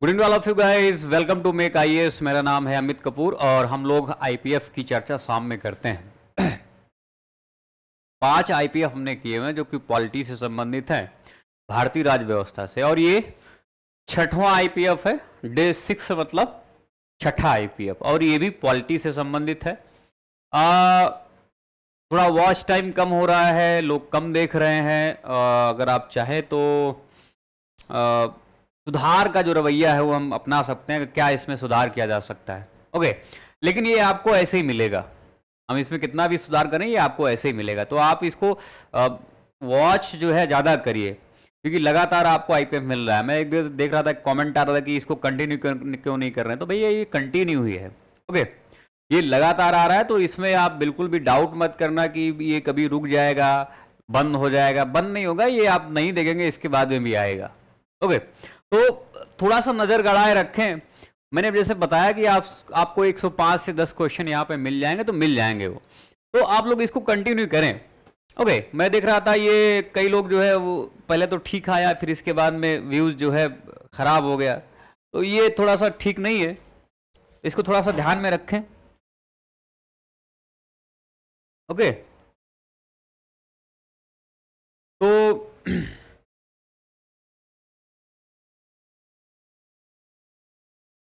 Good evening all of you guys, welcome to make IAS. मेरा नाम है अमित कपूर और हम लोग आईपीएफ की चर्चा शाम में करते हैं। 5 आईपीएफ हमने किए हुए हैं जो कि पॉलिटी से संबंधित हैं, भारतीय राज्य व्यवस्था से, और ये 6वां आईपीएफ है। डे 6 मतलब 6ठा आईपीएफ, और ये भी पॉलिटी से संबंधित है। थोड़ा वॉच टाइम कम हो रहा है, लोग कम देख रहे हैं। अगर आप चाहें तो सुधार का जो रवैया है वो हम अपना सकते हैं कि क्या इसमें सुधार किया जा सकता है। ओके, लेकिन ये आपको ऐसे ही मिलेगा। हम इसमें कितना भी सुधार करें ये आपको ऐसे ही मिलेगा। तो आप इसको वॉच जो है ज़्यादा करिए, क्योंकि लगातार आपको आईपीएफ मिल रहा है। मैं एक देख रहा था, कमेंट आ रहा था कि इसको कंटिन्यू क्यों नहीं कर रहे हैं। तो भैया ये कंटिन्यू हुई है। ओके, ये लगातार आ रहा है, तो इसमें आप बिल्कुल भी डाउट मत करना कि ये कभी रुक जाएगा, बंद हो जाएगा। बंद नहीं होगा, ये आप नहीं देखेंगे, इसके बाद में भी आएगा। ओके, तो थोड़ा सा नज़र गड़ाए रखें। मैंने जैसे बताया कि आपको 105 से 10 क्वेश्चन यहाँ पे मिल जाएंगे, तो मिल जाएंगे वो, तो आप लोग इसको कंटिन्यू करें। ओके, मैं देख रहा था ये कई लोग जो है वो पहले तो ठीक आया, फिर इसके बाद में व्यूज़ जो है ख़राब हो गया, तो ये थोड़ा सा ठीक नहीं है, इसको थोड़ा सा ध्यान में रखें। ओके, तो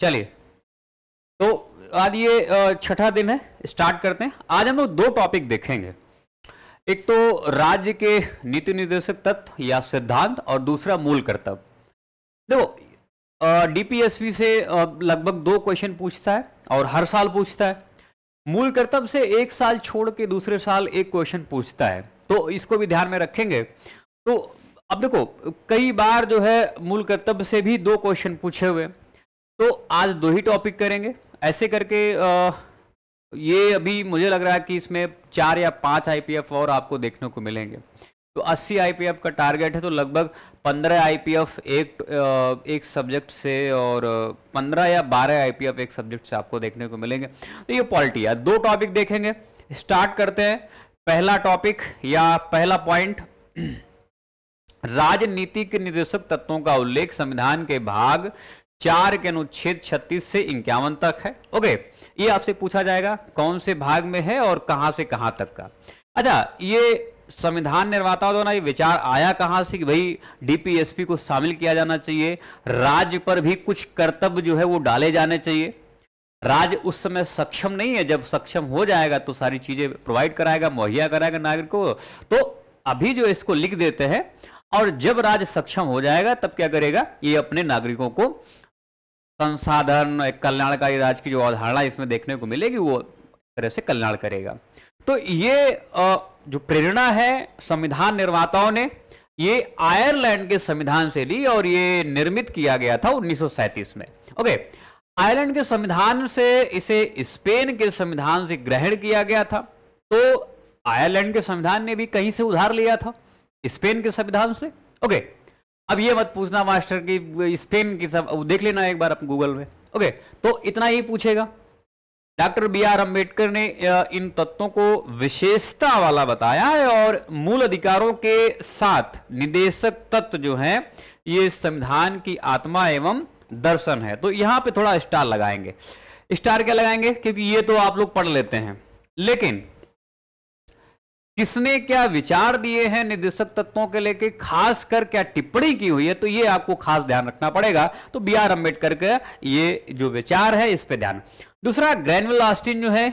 चलिए, तो आज ये 6ठा दिन है। स्टार्ट करते हैं। आज हम लोग 2 टॉपिक देखेंगे। एक तो राज्य के नीति निर्देशक तत्व या सिद्धांत, और दूसरा मूल कर्तव्य। देखो, डीपीएसपी से लगभग 2 क्वेश्चन पूछता है और हर साल पूछता है। मूल कर्तव्य से 1 साल छोड़ के दूसरे साल 1 क्वेश्चन पूछता है, तो इसको भी ध्यान में रखेंगे। तो अब देखो, कई बार जो है मूल कर्तव्य से भी 2 क्वेश्चन पूछे हुए, तो आज 2 ही टॉपिक करेंगे। ऐसे करके ये अभी मुझे लग रहा है कि इसमें 4 या 5 आईपीएफ और आपको देखने को मिलेंगे। तो 80 आईपीएफ का टारगेट है, तो लगभग 15 आईपीएफ एक सब्जेक्ट से, और 15 या 12 आईपीएफ एक सब्जेक्ट से आपको देखने को मिलेंगे। तो ये पॉलिटी है। 2 टॉपिक देखेंगे। स्टार्ट करते हैं। पहला टॉपिक या पहला पॉइंट, राजनीतिक निर्देशक तत्वों का उल्लेख संविधान के भाग 4 के अनुच्छेद 36 से 51 तक है। ओके, ये आपसे पूछा जाएगा कौन से भाग में है और कहां से कहां तक का। अच्छा, ये संविधान निर्माताओं द्वारा ये विचार आया कहां से कि भाई डीपीएसपी को शामिल किया जाना चाहिए, राज्य पर भी कुछ कर्तव्य जो है वो डाले जाने चाहिए। राज्य उस समय सक्षम नहीं है, जब सक्षम हो जाएगा तो सारी चीजें प्रोवाइड कराएगा, मुहैया कराएगा नागरिकों को। तो अभी जो इसको लिख देते हैं, और जब राज्य सक्षम हो जाएगा तब क्या करेगा, ये अपने नागरिकों को संसाधन, कल्याणकारी राज्य की जो अवधारणा इसमें देखने को मिलेगी, वो तरह से कल्याण करेगा। तो ये जो प्रेरणा है संविधान निर्माताओं ने ये आयरलैंड के संविधान से ली, और ये निर्मित किया गया था 1937 में। ओके, आयरलैंड के संविधान से इसे स्पेन के संविधान से ग्रहण किया गया था। तो आयरलैंड के संविधान ने भी कहीं से उधार लिया था, स्पेन के संविधान से। ओके, अब ये मत पूछना मास्टर की स्पेन की, सब देख लेना एक बार आप गूगल में। ओके, तो इतना ही पूछेगा। डॉक्टर BR अम्बेडकर ने इन तत्वों को विशेषता वाला बताया है, और मूल अधिकारों के साथ निदेशक तत्व जो हैं ये संविधान की आत्मा एवं दर्शन है। तो यहां पे थोड़ा स्टार लगाएंगे। स्टार क्या लगाएंगे, क्योंकि ये तो आप लोग पढ़ लेते हैं, लेकिन किसने क्या विचार दिए हैं निर्देशक तत्वों के लेके, खासकर क्या टिप्पणी की हुई है, तो ये आपको खास ध्यान रखना पड़ेगा। तो BR अम्बेडकर का ये जो विचार है इस पे ध्यान। दूसरा, ग्रैनविल ऑस्टिन जो है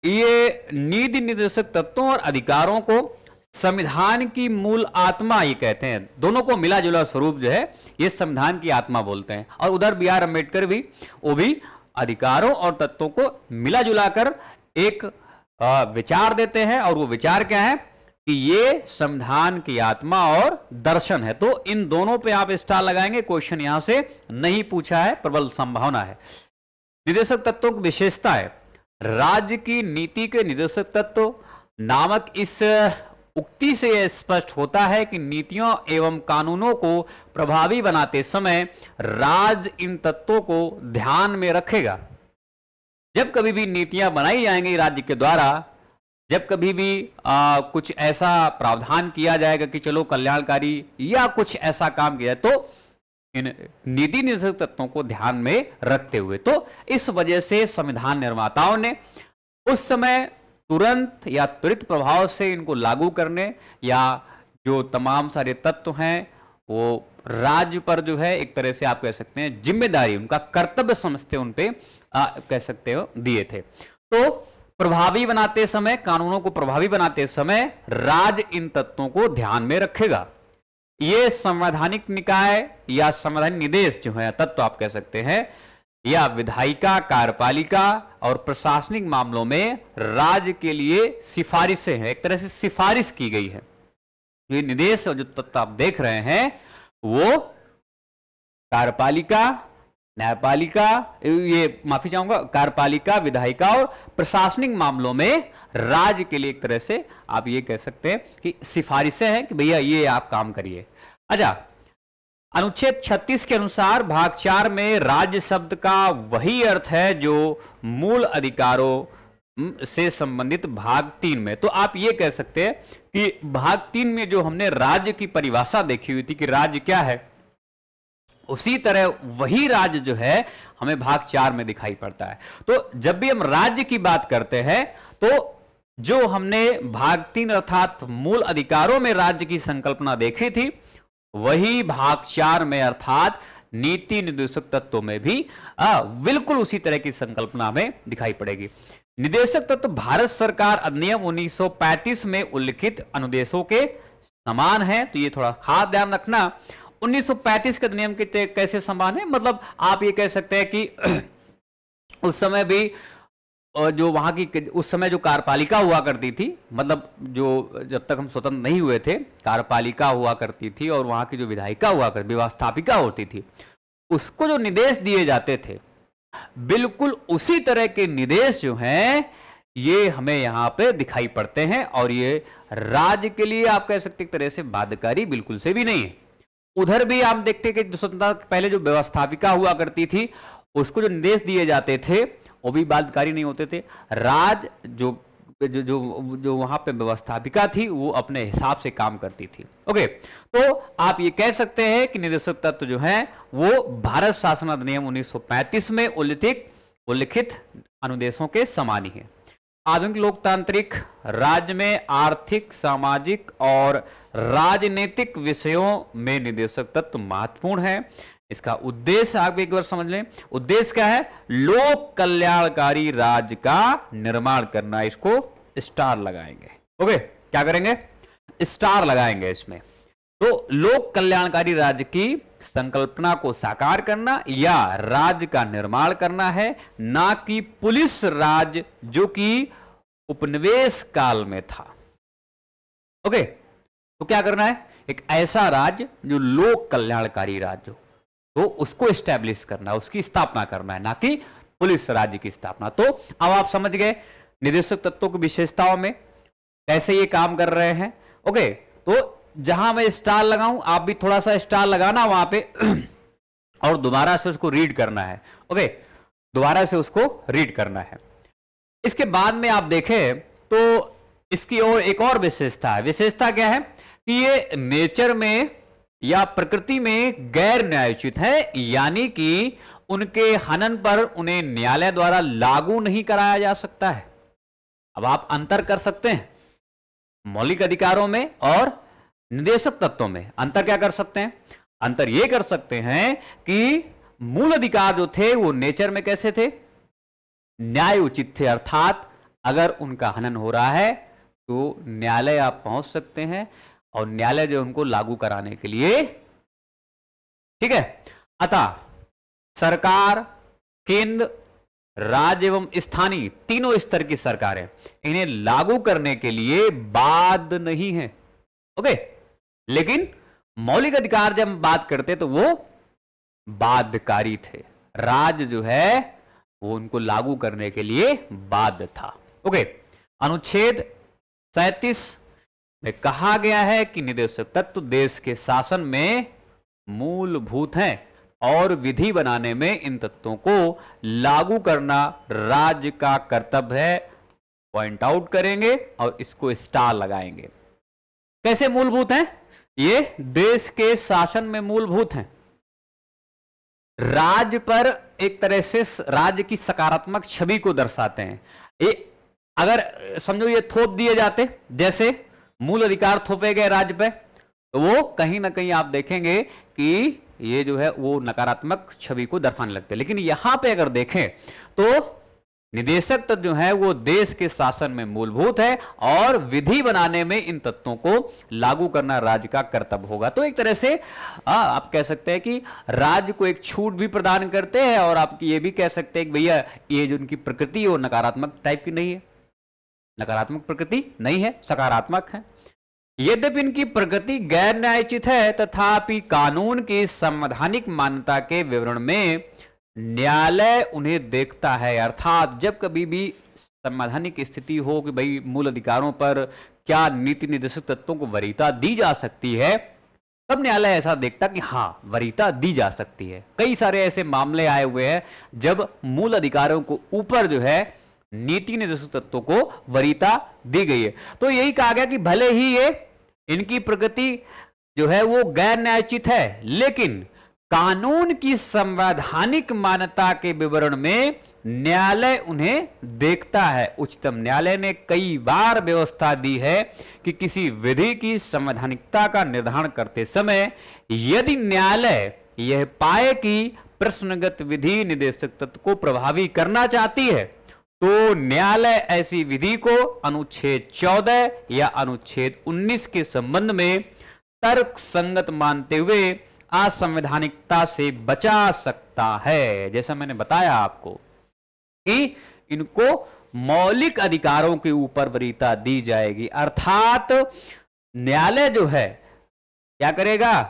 ये नीति निर्देशक तत्वों और अधिकारों को संविधान की मूल आत्मा ये कहते हैं। दोनों को मिला जुला स्वरूप जो है ये संविधान की आत्मा बोलते हैं। और उधर BR अम्बेडकर भी, वो भी अधिकारों और तत्वों को मिला जुला कर एक विचार देते हैं, और वो विचार क्या है कि ये संविधान की आत्मा और दर्शन है। तो इन दोनों पे आप स्टार लगाएंगे। क्वेश्चन यहां से नहीं पूछा है, प्रबल संभावना है। निदेशक तत्वों की विशेषता है, राज्य की नीति के निदेशक तत्व नामक इस उक्ति से यह स्पष्ट होता है कि नीतियों एवं कानूनों को प्रभावी बनाते समय राज्य इन तत्वों को ध्यान में रखेगा। जब कभी भी नीतियां बनाई जाएंगी राज्य के द्वारा, जब कभी भी कुछ ऐसा प्रावधान किया जाएगा कि चलो कल्याणकारी या कुछ ऐसा काम किया जाए, तो इन नीति निर्देशक तत्वों को ध्यान में रखते हुए। तो इस वजह से संविधान निर्माताओं ने उस समय तुरंत या त्वरित प्रभाव से इनको लागू करने, या जो तमाम सारे तत्व हैं वो राज्य पर जो है एक तरह से आप कह सकते हैं जिम्मेदारी, उनका कर्तव्य समझते उन पे कह सकते हो दिए थे। तो प्रभावी बनाते समय, कानूनों को प्रभावी बनाते समय राज्य इन तत्वों को ध्यान में रखेगा। ये संवैधानिक निकाय या संवैधानिक निदेश जो है तत्व आप कह सकते हैं, या विधायिका, कार्यपालिका और प्रशासनिक मामलों में राज्य के लिए सिफारिशें हैं, एक तरह से सिफारिश की गई है। ये निदेश और जो तत्व आप देख रहे हैं वो कार्यपालिका, न्यायपालिका, ये माफी चाहूंगा, कार्यपालिका, विधायिका और प्रशासनिक मामलों में राज्य के लिए एक तरह से आप ये कह सकते हैं कि सिफारिशें हैं कि भैया ये आप काम करिए। अच्छा, अनुच्छेद 36 के अनुसार भाग 4 में राज्य शब्द का वही अर्थ है जो मूल अधिकारों से संबंधित भाग 3 में। तो आप ये कह सकते हैं कि भाग 3 में जो हमने राज्य की परिभाषा देखी हुई थी कि राज्य क्या है, उसी तरह वही राज्य जो है हमें भाग 4 में दिखाई पड़ता है। तो जब भी हम राज्य की बात करते हैं तो जो हमने भाग 3 अर्थात मूल अधिकारों में राज्य की संकल्पना देखी थी, वही भाग 4 में अर्थात नीति निर्देशक तत्वों में भी बिल्कुल उसी तरह की संकल्पना हमें दिखाई पड़ेगी। निदेशक तत्व भारत सरकार अधिनियम 1935 में उल्लिखित अनुदेशों के समान है। तो ये थोड़ा खास ध्यान रखना, 1935 के अधिनियम के कैसे समान है, मतलब आप ये कह सकते हैं कि उस समय भी जो वहां की उस समय जो कार्यपालिका हुआ करती थी, मतलब जो जब तक हम स्वतंत्र नहीं हुए थे कार्यपालिका हुआ करती थी और वहां की जो विधायिका हुआ करती, व्यवस्थापिका होती थी, उसको जो निर्देश दिए जाते थे बिल्कुल उसी तरह के निर्देश जो हैं ये हमें यहाँ पे दिखाई पड़ते हैं। और ये राज्य के लिए आप कह सकते एक तरह से बाध्यकारी बिल्कुल से भी नहीं है। उधर भी आप देखते कि स्वतंत्रता पहले जो व्यवस्थापिका हुआ करती थी उसको जो निर्देश दिए जाते थे वो भी बाध्यकारी नहीं होते थे। राज्य जो जो जो जो वहां पे व्यवस्थापिका थी वो अपने हिसाब से काम करती थी। ओके, तो आप ये कह सकते हैं कि निदेशक तत्व जो है वो भारत शासन अधिनियम 1935 में उल्लिखित अनुदेशों के समान ही है। आधुनिक लोकतांत्रिक राज्य में आर्थिक, सामाजिक और राजनीतिक विषयों में निदेशक तत्व महत्वपूर्ण है। इसका उद्देश्य आप एक बार समझ लें, उद्देश्य क्या है? लोक कल्याणकारी राज्य का निर्माण करना। इसको स्टार लगाएंगे। ओके, क्या करेंगे? स्टार लगाएंगे इसमें। तो लोक कल्याणकारी राज्य की संकल्पना को साकार करना या राज्य का निर्माण करना है, ना कि पुलिस राज्य जो कि उपनिवेश काल में था। ओके, तो क्या करना है? एक ऐसा राज्य जो लोक कल्याणकारी राज्य हो, तो उसको एस्टैब्लिश करना, उसकी स्थापना करना है, ना कि पुलिस राज्य की स्थापना। तो अब आप समझ गए निदेशक तत्वों की विशेषताओं में कैसे ये काम कर रहे हैं। ओके, तो जहां मैं स्टार लगाऊं आप भी थोड़ा सा स्टार लगाना वहां पे और दोबारा से उसको रीड करना है। ओके, दोबारा से उसको रीड करना है। इसके बाद में आप देखें तो इसकी और एक और विशेषता है। विशेषता क्या है कि ये नेचर में या प्रकृति में गैर न्यायोचित है, यानी कि उनके हनन पर उन्हें न्यायालय द्वारा लागू नहीं कराया जा सकता है। अब आप अंतर कर सकते हैं मौलिक अधिकारों में और निदेशक तत्वों में। अंतर क्या कर सकते हैं? अंतर यह कर सकते हैं कि मूल अधिकार जो थे वो नेचर में कैसे थे? न्याय उचित थे, अर्थात अगर उनका हनन हो रहा है तो न्यायालय आप पहुंच सकते हैं और न्यायालय जो उनको लागू कराने के लिए, ठीक है। अतः सरकार, केंद्र, राज्य एवं स्थानीय तीनों स्तर की सरकारें इन्हें लागू करने के लिए बाध्य नहीं है। ओके, लेकिन मौलिक अधिकार जब हम बात करते तो वो बाध्यकारी थे। राज्य जो है वो उनको लागू करने के लिए बाध्य था। ओके, अनुच्छेद 37 में कहा गया है कि निदेशक तत्व देश के शासन में मूलभूत हैं और विधि बनाने में इन तत्वों को लागू करना राज्य का कर्तव्य है। पॉइंट आउट करेंगे और इसको स्टार लगाएंगे। कैसे मूलभूत हैं? ये देश के शासन में मूलभूत हैं। राज्य पर एक तरह से राज्य की सकारात्मक छवि को दर्शाते हैं। ये अगर समझो ये थोप दिए जाते, जैसे मूल अधिकार थोपे गए राज्य पे, तो वो कहीं ना कहीं आप देखेंगे कि ये जो है वो नकारात्मक छवि को दर्शाने लगते हैं। लेकिन यहां पे अगर देखें तो निदेशक तत्व जो है वो देश के शासन में मूलभूत है और विधि बनाने में इन तत्वों को लागू करना राज्य का कर्तव्य होगा। तो एक तरह से आप कह सकते हैं कि राज्य को एक छूट भी प्रदान करते हैं, और आप ये भी कह सकते हैं कि भैया ये जो उनकी प्रकृति है वो नकारात्मक टाइप की नहीं है, नकारात्मक प्रकृति नहीं है, सकारात्मक है। यद्यपि इनकी प्रकृति गैर न्यायोचित है, तथापि कानून की संवैधानिक मान्यता के विवरण में न्यायालय उन्हें देखता है। अर्थात जब कभी भी संवैधानिक स्थिति हो कि भाई मूल अधिकारों पर क्या नीति निर्देशक तत्वों को वरीयता दी जा सकती है, तब न्यायालय ऐसा देखता कि हाँ वरीयता दी जा सकती है। कई सारे ऐसे मामले आए हुए हैं जब मूल अधिकारों को ऊपर जो है नीति निर्देशक तत्वों को वरीयता दी गई है। तो यही कहा गया कि भले ही ये इनकी प्रकृति जो है वो गैर न्यायोचित है, लेकिन कानून की संवैधानिक मान्यता के विवरण में न्यायालय उन्हें देखता है। उच्चतम न्यायालय ने कई बार व्यवस्था दी है कि किसी विधि की संवैधानिकता का निर्धारण करते समय यदि न्यायालय यह पाए कि प्रश्नगत विधि निदेशक तत्व को प्रभावी करना चाहती है, तो न्यायालय ऐसी विधि को अनुच्छेद 14 या अनुच्छेद 19 के संबंध में तर्क संगत मानते हुए असंवैधानिकता से बचा सकता है। जैसा मैंने बताया आपको कि इनको मौलिक अधिकारों के ऊपर वरीयता दी जाएगी, अर्थात न्यायालय जो है क्या करेगा,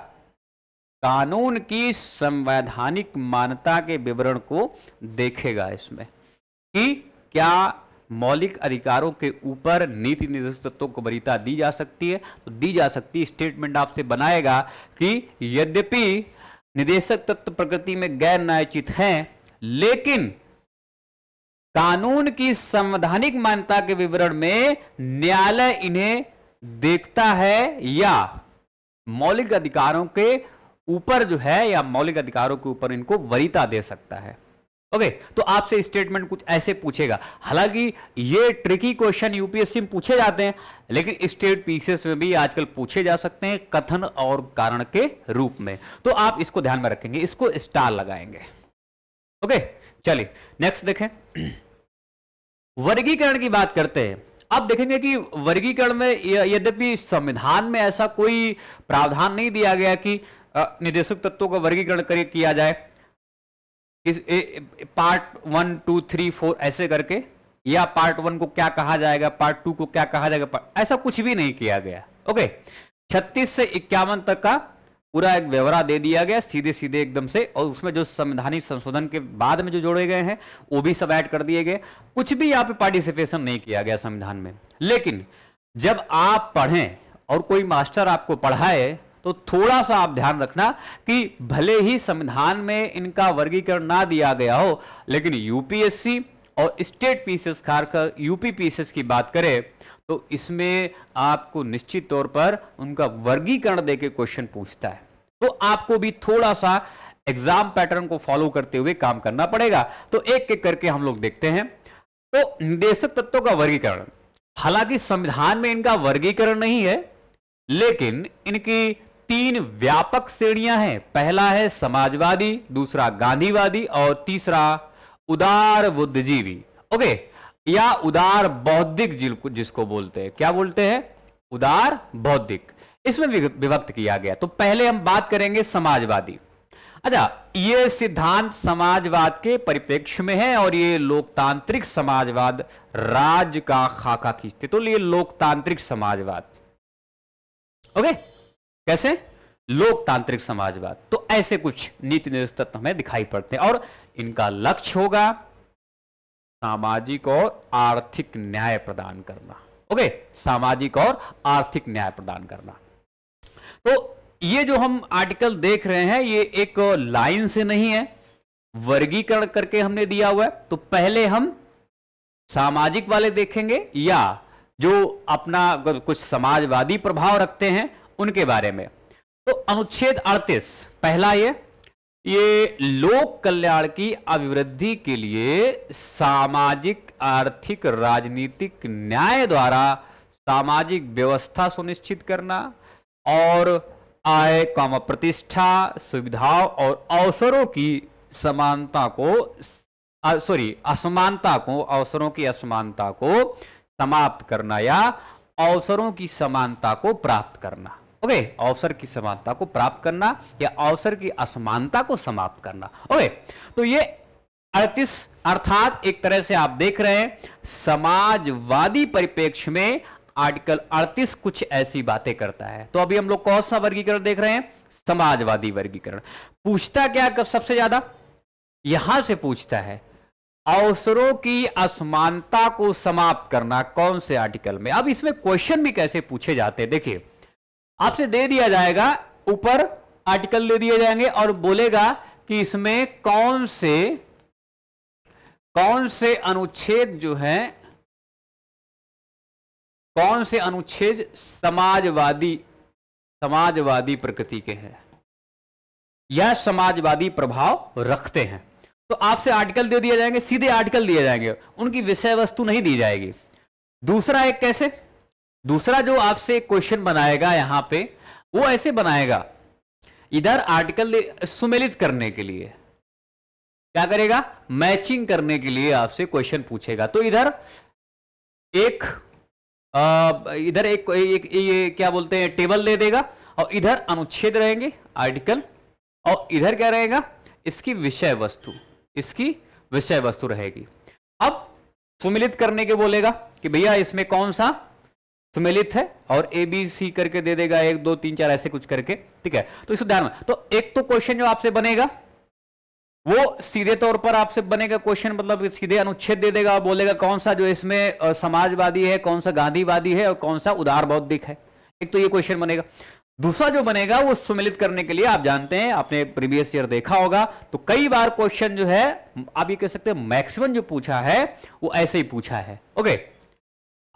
कानून की संवैधानिक मान्यता के विवरण को देखेगा इसमें कि क्या मौलिक अधिकारों के ऊपर नीति निर्देशक तत्वों को वरीयता दी जा सकती है, तो दी जा सकती है। स्टेटमेंट आपसे बनाएगा कि यद्यपि निदेशक तत्व प्रकृति में गैर न्यायोचित हैं, लेकिन कानून की संवैधानिक मान्यता के विवरण में न्यायालय इन्हें देखता है या मौलिक अधिकारों के ऊपर जो है या मौलिक अधिकारों के ऊपर इनको वरीयता दे सकता है। ओके, तो आपसे स्टेटमेंट कुछ ऐसे पूछेगा। हालांकि ये ट्रिकी क्वेश्चन यूपीएससी में पूछे जाते हैं, लेकिन स्टेट पीसीएस में भी आजकल पूछे जा सकते हैं कथन और कारण के रूप में। तो आप इसको ध्यान में रखेंगे, इसको स्टार लगाएंगे। ओके, चलिए नेक्स्ट देखें। वर्गीकरण की बात करते हैं। अब देखेंगे कि वर्गीकरण में यद्यपि संविधान में ऐसा कोई प्रावधान नहीं दिया गया कि निदेशक तत्वों का वर्गीकरण किया जाए इस पार्ट 1 2 3 4 ऐसे करके, या पार्ट 1 को क्या कहा जाएगा, पार्ट 2 को क्या कहा जाएगा, ऐसा कुछ भी नहीं किया गया। ओके, 36 से 51 तक का पूरा एक व्यवरा दे दिया गया सीधे सीधे एकदम से, और उसमें जो संवैधानिक संशोधन के बाद में जो जोड़े गए हैं वो भी सब ऐड कर दिए गए। कुछ भी यहाँ पे पार्टिसिपेशन नहीं किया गया संविधान में। लेकिन जब आप पढ़ें और कोई मास्टर आपको पढ़ाए तो थोड़ा सा आप ध्यान रखना कि भले ही संविधान में इनका वर्गीकरण ना दिया गया हो, लेकिन यूपीएससी और स्टेट पीसीएस खासकर यूपी पीसीएस की बात करें तो इसमें आपको निश्चित तौर पर उनका वर्गीकरण देके क्वेश्चन पूछता है। तो आपको भी थोड़ा सा एग्जाम पैटर्न को फॉलो करते हुए काम करना पड़ेगा। तो एक एक करके हम लोग देखते हैं। तो निदेशक तत्वों का वर्गीकरण, हालांकि संविधान में इनका वर्गीकरण नहीं है, लेकिन इनकी 3 व्यापक श्रेणियां हैं। पहला है समाजवादी, दूसरा गांधीवादी और तीसरा उदार बुद्धिजीवी। ओके, या उदार बौद्धिक जिसको बोलते हैं, क्या बोलते हैं, उदार बौद्धिक, इसमें विभक्त किया गया। तो पहले हम बात करेंगे समाजवादी। अच्छा, ये सिद्धांत समाजवाद के परिप्रेक्ष्य में है और ये लोकतांत्रिक समाजवाद राज्य का खाका खींचते, तो ये लोकतांत्रिक समाजवाद। ओके, कैसे, लोकतांत्रिक समाजवाद। तो ऐसे कुछ नीति निर्देशक तत्व हमें दिखाई पड़ते हैं और इनका लक्ष्य होगा सामाजिक और आर्थिक न्याय प्रदान करना। ओके, सामाजिक और आर्थिक न्याय प्रदान करना। तो ये जो हम आर्टिकल देख रहे हैं ये एक लाइन से नहीं है, वर्गीकरण करके हमने दिया हुआ है। तो पहले हम सामाजिक वाले देखेंगे या जो अपना कुछ समाजवादी प्रभाव रखते हैं उनके बारे में। तो अनुच्छेद 38 पहला ये ये लोक कल्याण की अभिवृद्धि के लिए सामाजिक, आर्थिक, राजनीतिक न्याय द्वारा सामाजिक व्यवस्था सुनिश्चित करना और आय, प्रतिष्ठा, सुविधाओं और अवसरों की समानता को असमानता को, अवसरों की असमानता को समाप्त करना या अवसरों की समानता को प्राप्त करना। ओके, अवसर की समानता को प्राप्त करना या अवसर की असमानता को समाप्त करना। ओके, तो ये 38 अर्थात एक तरह से आप देख रहे हैं समाजवादी परिप्रेक्ष्य में आर्टिकल 38 कुछ ऐसी बातें करता है। तो अभी हम लोग कौन सा वर्गीकरण देख रहे हैं? समाजवादी वर्गीकरण। पूछता क्या कब सबसे ज्यादा? यहां से पूछता है अवसरों की असमानता को समाप्त करना कौन से आर्टिकल में। अब इसमें क्वेश्चन भी कैसे पूछे जाते हैं, देखिए आपसे दे दिया जाएगा, ऊपर आर्टिकल दे दिए जाएंगे और बोलेगा कि इसमें कौन से अनुच्छेद जो हैं, कौन से अनुच्छेद समाजवादी प्रकृति के हैं या समाजवादी प्रभाव रखते हैं। तो आपसे आर्टिकल दे दिए जाएंगे, सीधे आर्टिकल दिए जाएंगे, उनकी विषय वस्तु नहीं दी जाएगी। दूसरा एक कैसे, दूसरा जो आपसे क्वेश्चन बनाएगा यहां पे, वो ऐसे बनाएगा, इधर आर्टिकल सुमेलित करने के लिए क्या करेगा, मैचिंग करने के लिए आपसे क्वेश्चन पूछेगा। तो इधर एक ये क्या बोलते हैं, टेबल दे देगा और इधर अनुच्छेद रहेंगे आर्टिकल, और इधर क्या रहेगा, इसकी विषय वस्तु रहेगी। अब सुमेलित करने के बोलेगा कि भैया इसमें कौन सा सुमेलित है, और ए बी सी करके दे देगा, 1 2 3 4 ऐसे कुछ करके, ठीक है। तो इसको ध्यान में, तो एक तो क्वेश्चन जो आपसे बनेगा वो सीधे तौर पर आपसे बनेगा क्वेश्चन, मतलब सीधे अनुच्छेद दे देगा और बोलेगा कौन सा जो इसमें समाजवादी है, कौन सा गांधीवादी है और कौन सा उदार बौद्धिक है। एक तो ये क्वेश्चन बनेगा। दूसरा जो बनेगा वो सुमेलित करने के लिए, आप जानते हैं, आपने प्रीवियस ईयर देखा होगा, तो कई बार क्वेश्चन जो है आप ये कह सकते हैं मैक्सिमम जो पूछा है वो ऐसे ही पूछा है। ओके,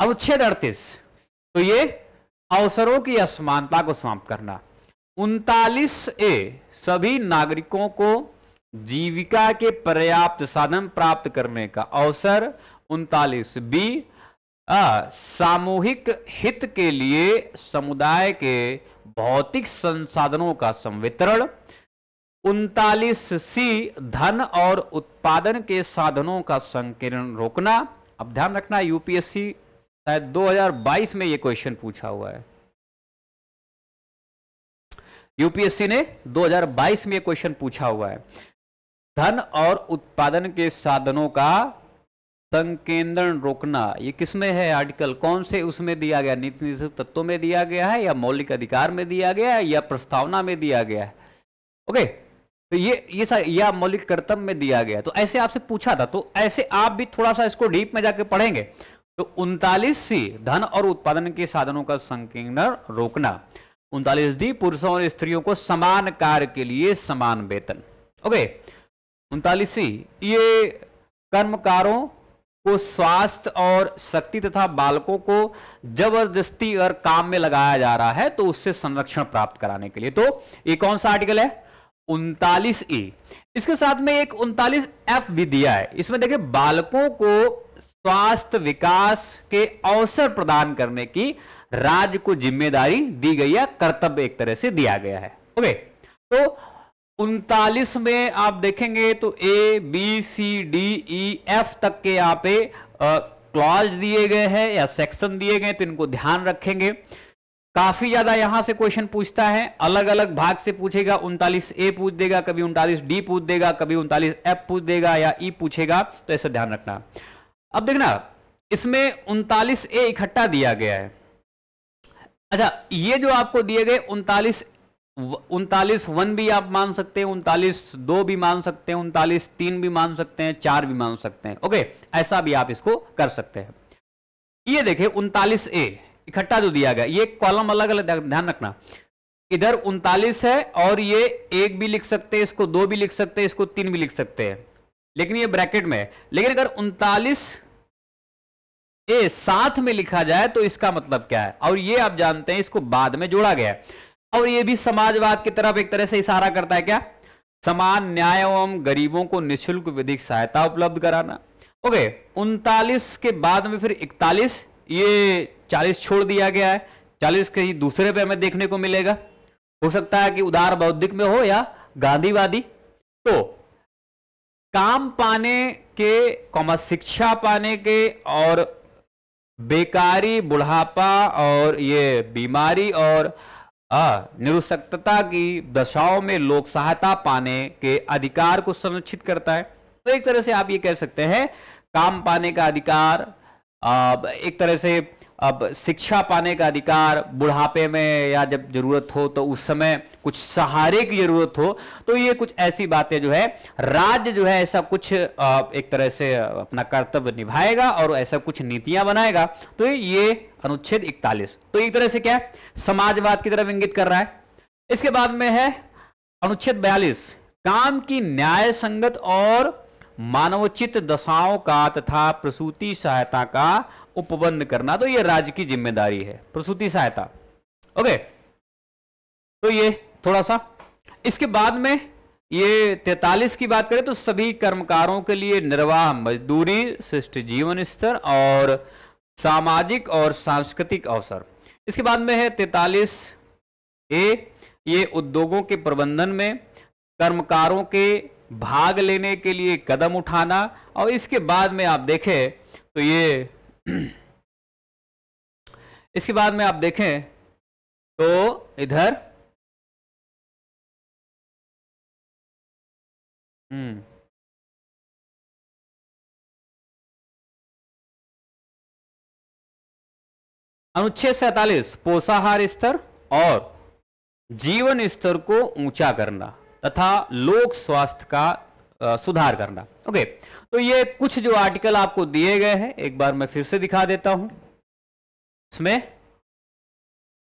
अनुच्छेद 38, तो ये अवसरों की असमानता को समाप्त करना। 39A सभी नागरिकों को जीविका के पर्याप्त साधन प्राप्त करने का अवसर। 39B सामूहिक हित के लिए समुदाय के भौतिक संसाधनों का संवितरण। 39C धन और उत्पादन के साधनों का संकीर्ण रोकना। अब ध्यान रखना, यूपीएससी शायद 2022 में ये क्वेश्चन पूछा हुआ है, यूपीएससी ने 2022 में ये क्वेश्चन पूछा हुआ है। धन और उत्पादन के साधनों का संकेंद्रण रोकना, ये किसमें है आर्टिकल, कौन से उसमें दिया गया, नीति निषेध तत्वों में दिया गया है या मौलिक अधिकार में दिया गया है या प्रस्तावना में दिया गया है। ओके, तो ये या मौलिक कर्तव्य में दिया गया। तो ऐसे आपसे पूछा था, तो ऐसे आप भी थोड़ा सा इसको डीप में जाके पढ़ेंगे। तो 39C धन और उत्पादन के साधनों का संकीर्णन रोकना। 39D पुरुषों और स्त्रियों को समान कार्य के लिए समान वेतन। ओके, 39C ये कर्मकारों को स्वास्थ्य और शक्ति तथा बालकों को जबरदस्ती अगर काम में लगाया जा रहा है तो उससे संरक्षण प्राप्त कराने के लिए। तो ये कौन सा आर्टिकल है, 39E। इसके साथ में एक 39F भी दिया है, इसमें देखिए बालकों को स्वास्थ्य विकास के अवसर प्रदान करने की राज्य को जिम्मेदारी दी गई है, कर्तव्य एक तरह से दिया गया है। ओके, तो 39 में आप देखेंगे तो A B C D E F तक के यहाँ पे क्लॉज दिए गए हैं या सेक्शन दिए गए, तो इनको ध्यान रखेंगे। काफी ज्यादा यहां से क्वेश्चन पूछता है, अलग अलग भाग से पूछेगा। 39A पूछ देगा, कभी 39D पूछ देगा, कभी 39F पूछ देगा या E पूछेगा, तो ऐसा ध्यान रखना। अब देखना, इसमें 39A इकट्ठा दिया गया है। अच्छा, ये जो आपको दिए गए 39(1) भी आप मान सकते हैं, 39(2) भी मान सकते हैं, 39(3) भी मान सकते हैं, 4 भी मान सकते हैं। ओके, ऐसा भी आप इसको कर सकते हैं। ये देखिए 39A इकट्ठा जो दिया गया, ये कॉलम अलग अलग, ध्यान रखना, इधर 39 है और ये 1 भी लिख सकते हैं, इसको 2 भी लिख सकते हैं, इसको 3 भी लिख सकते हैं, लेकिन ये ब्रैकेट में है। लेकिन अगर 39A साथ में लिखा जाए तो इसका मतलब क्या है, और ये आप जानते हैं इसको बाद में जोड़ा गया है, और ये भी समाजवाद की तरफ एक तरह से इशारा करता है। क्या समान न्याय एवं गरीबों को निःशुल्क विधिक सहायता उपलब्ध कराना। ओके, 39 के बाद में फिर 41, ये 40 छोड़ दिया गया है, 40 कहीं दूसरे पे हमें देखने को मिलेगा, हो सकता है कि उदार बौद्धिक में हो या गांधीवादी। तो काम पाने के, शिक्षा पाने के, और बेकारी, बुढ़ापा और ये बीमारी और निरुक्तता की दशाओं में लोक सहायता पाने के अधिकार को संरक्षित करता है। तो एक तरह से आप ये कह सकते हैं काम पाने का अधिकार, एक तरह से अब शिक्षा पाने का अधिकार, बुढ़ापे में या जब जरूरत हो तो उस समय कुछ सहारे की जरूरत हो, तो ये कुछ ऐसी बातें जो है राज्य जो है ऐसा कुछ एक तरह से अपना कर्तव्य निभाएगा और ऐसा कुछ नीतियां बनाएगा। तो ये अनुच्छेद 41 तो एक तरह से क्या है, समाजवाद की तरफ इंगित कर रहा है। इसके बाद में है अनुच्छेद 42, काम की न्याय संगत और मानवोचित दशाओं का तथा प्रसूति सहायता का उपबंध करना। तो ये राज्य की जिम्मेदारी है, प्रसूति सहायता। ओके, तो ये थोड़ा सा। इसके बाद में ये 43 की बात करें तो सभी कर्मकारों के लिए निर्वाह मजदूरी, शिष्ट जीवन स्तर और सामाजिक और सांस्कृतिक अवसर। इसके बाद में है 43A, ये उद्योगों के प्रबंधन में कर्मकारों के भाग लेने के लिए कदम उठाना। और इसके बाद में आप देखें तो ये इसके बाद में आप देखें तो इधर अनुच्छेद 47 पोषाहार स्तर और जीवन स्तर को ऊंचा करना तथा लोक स्वास्थ्य का सुधार करना। ओके, तो ये कुछ जो आर्टिकल आपको दिए गए हैं एक बार मैं फिर से दिखा देता हूं। इसमें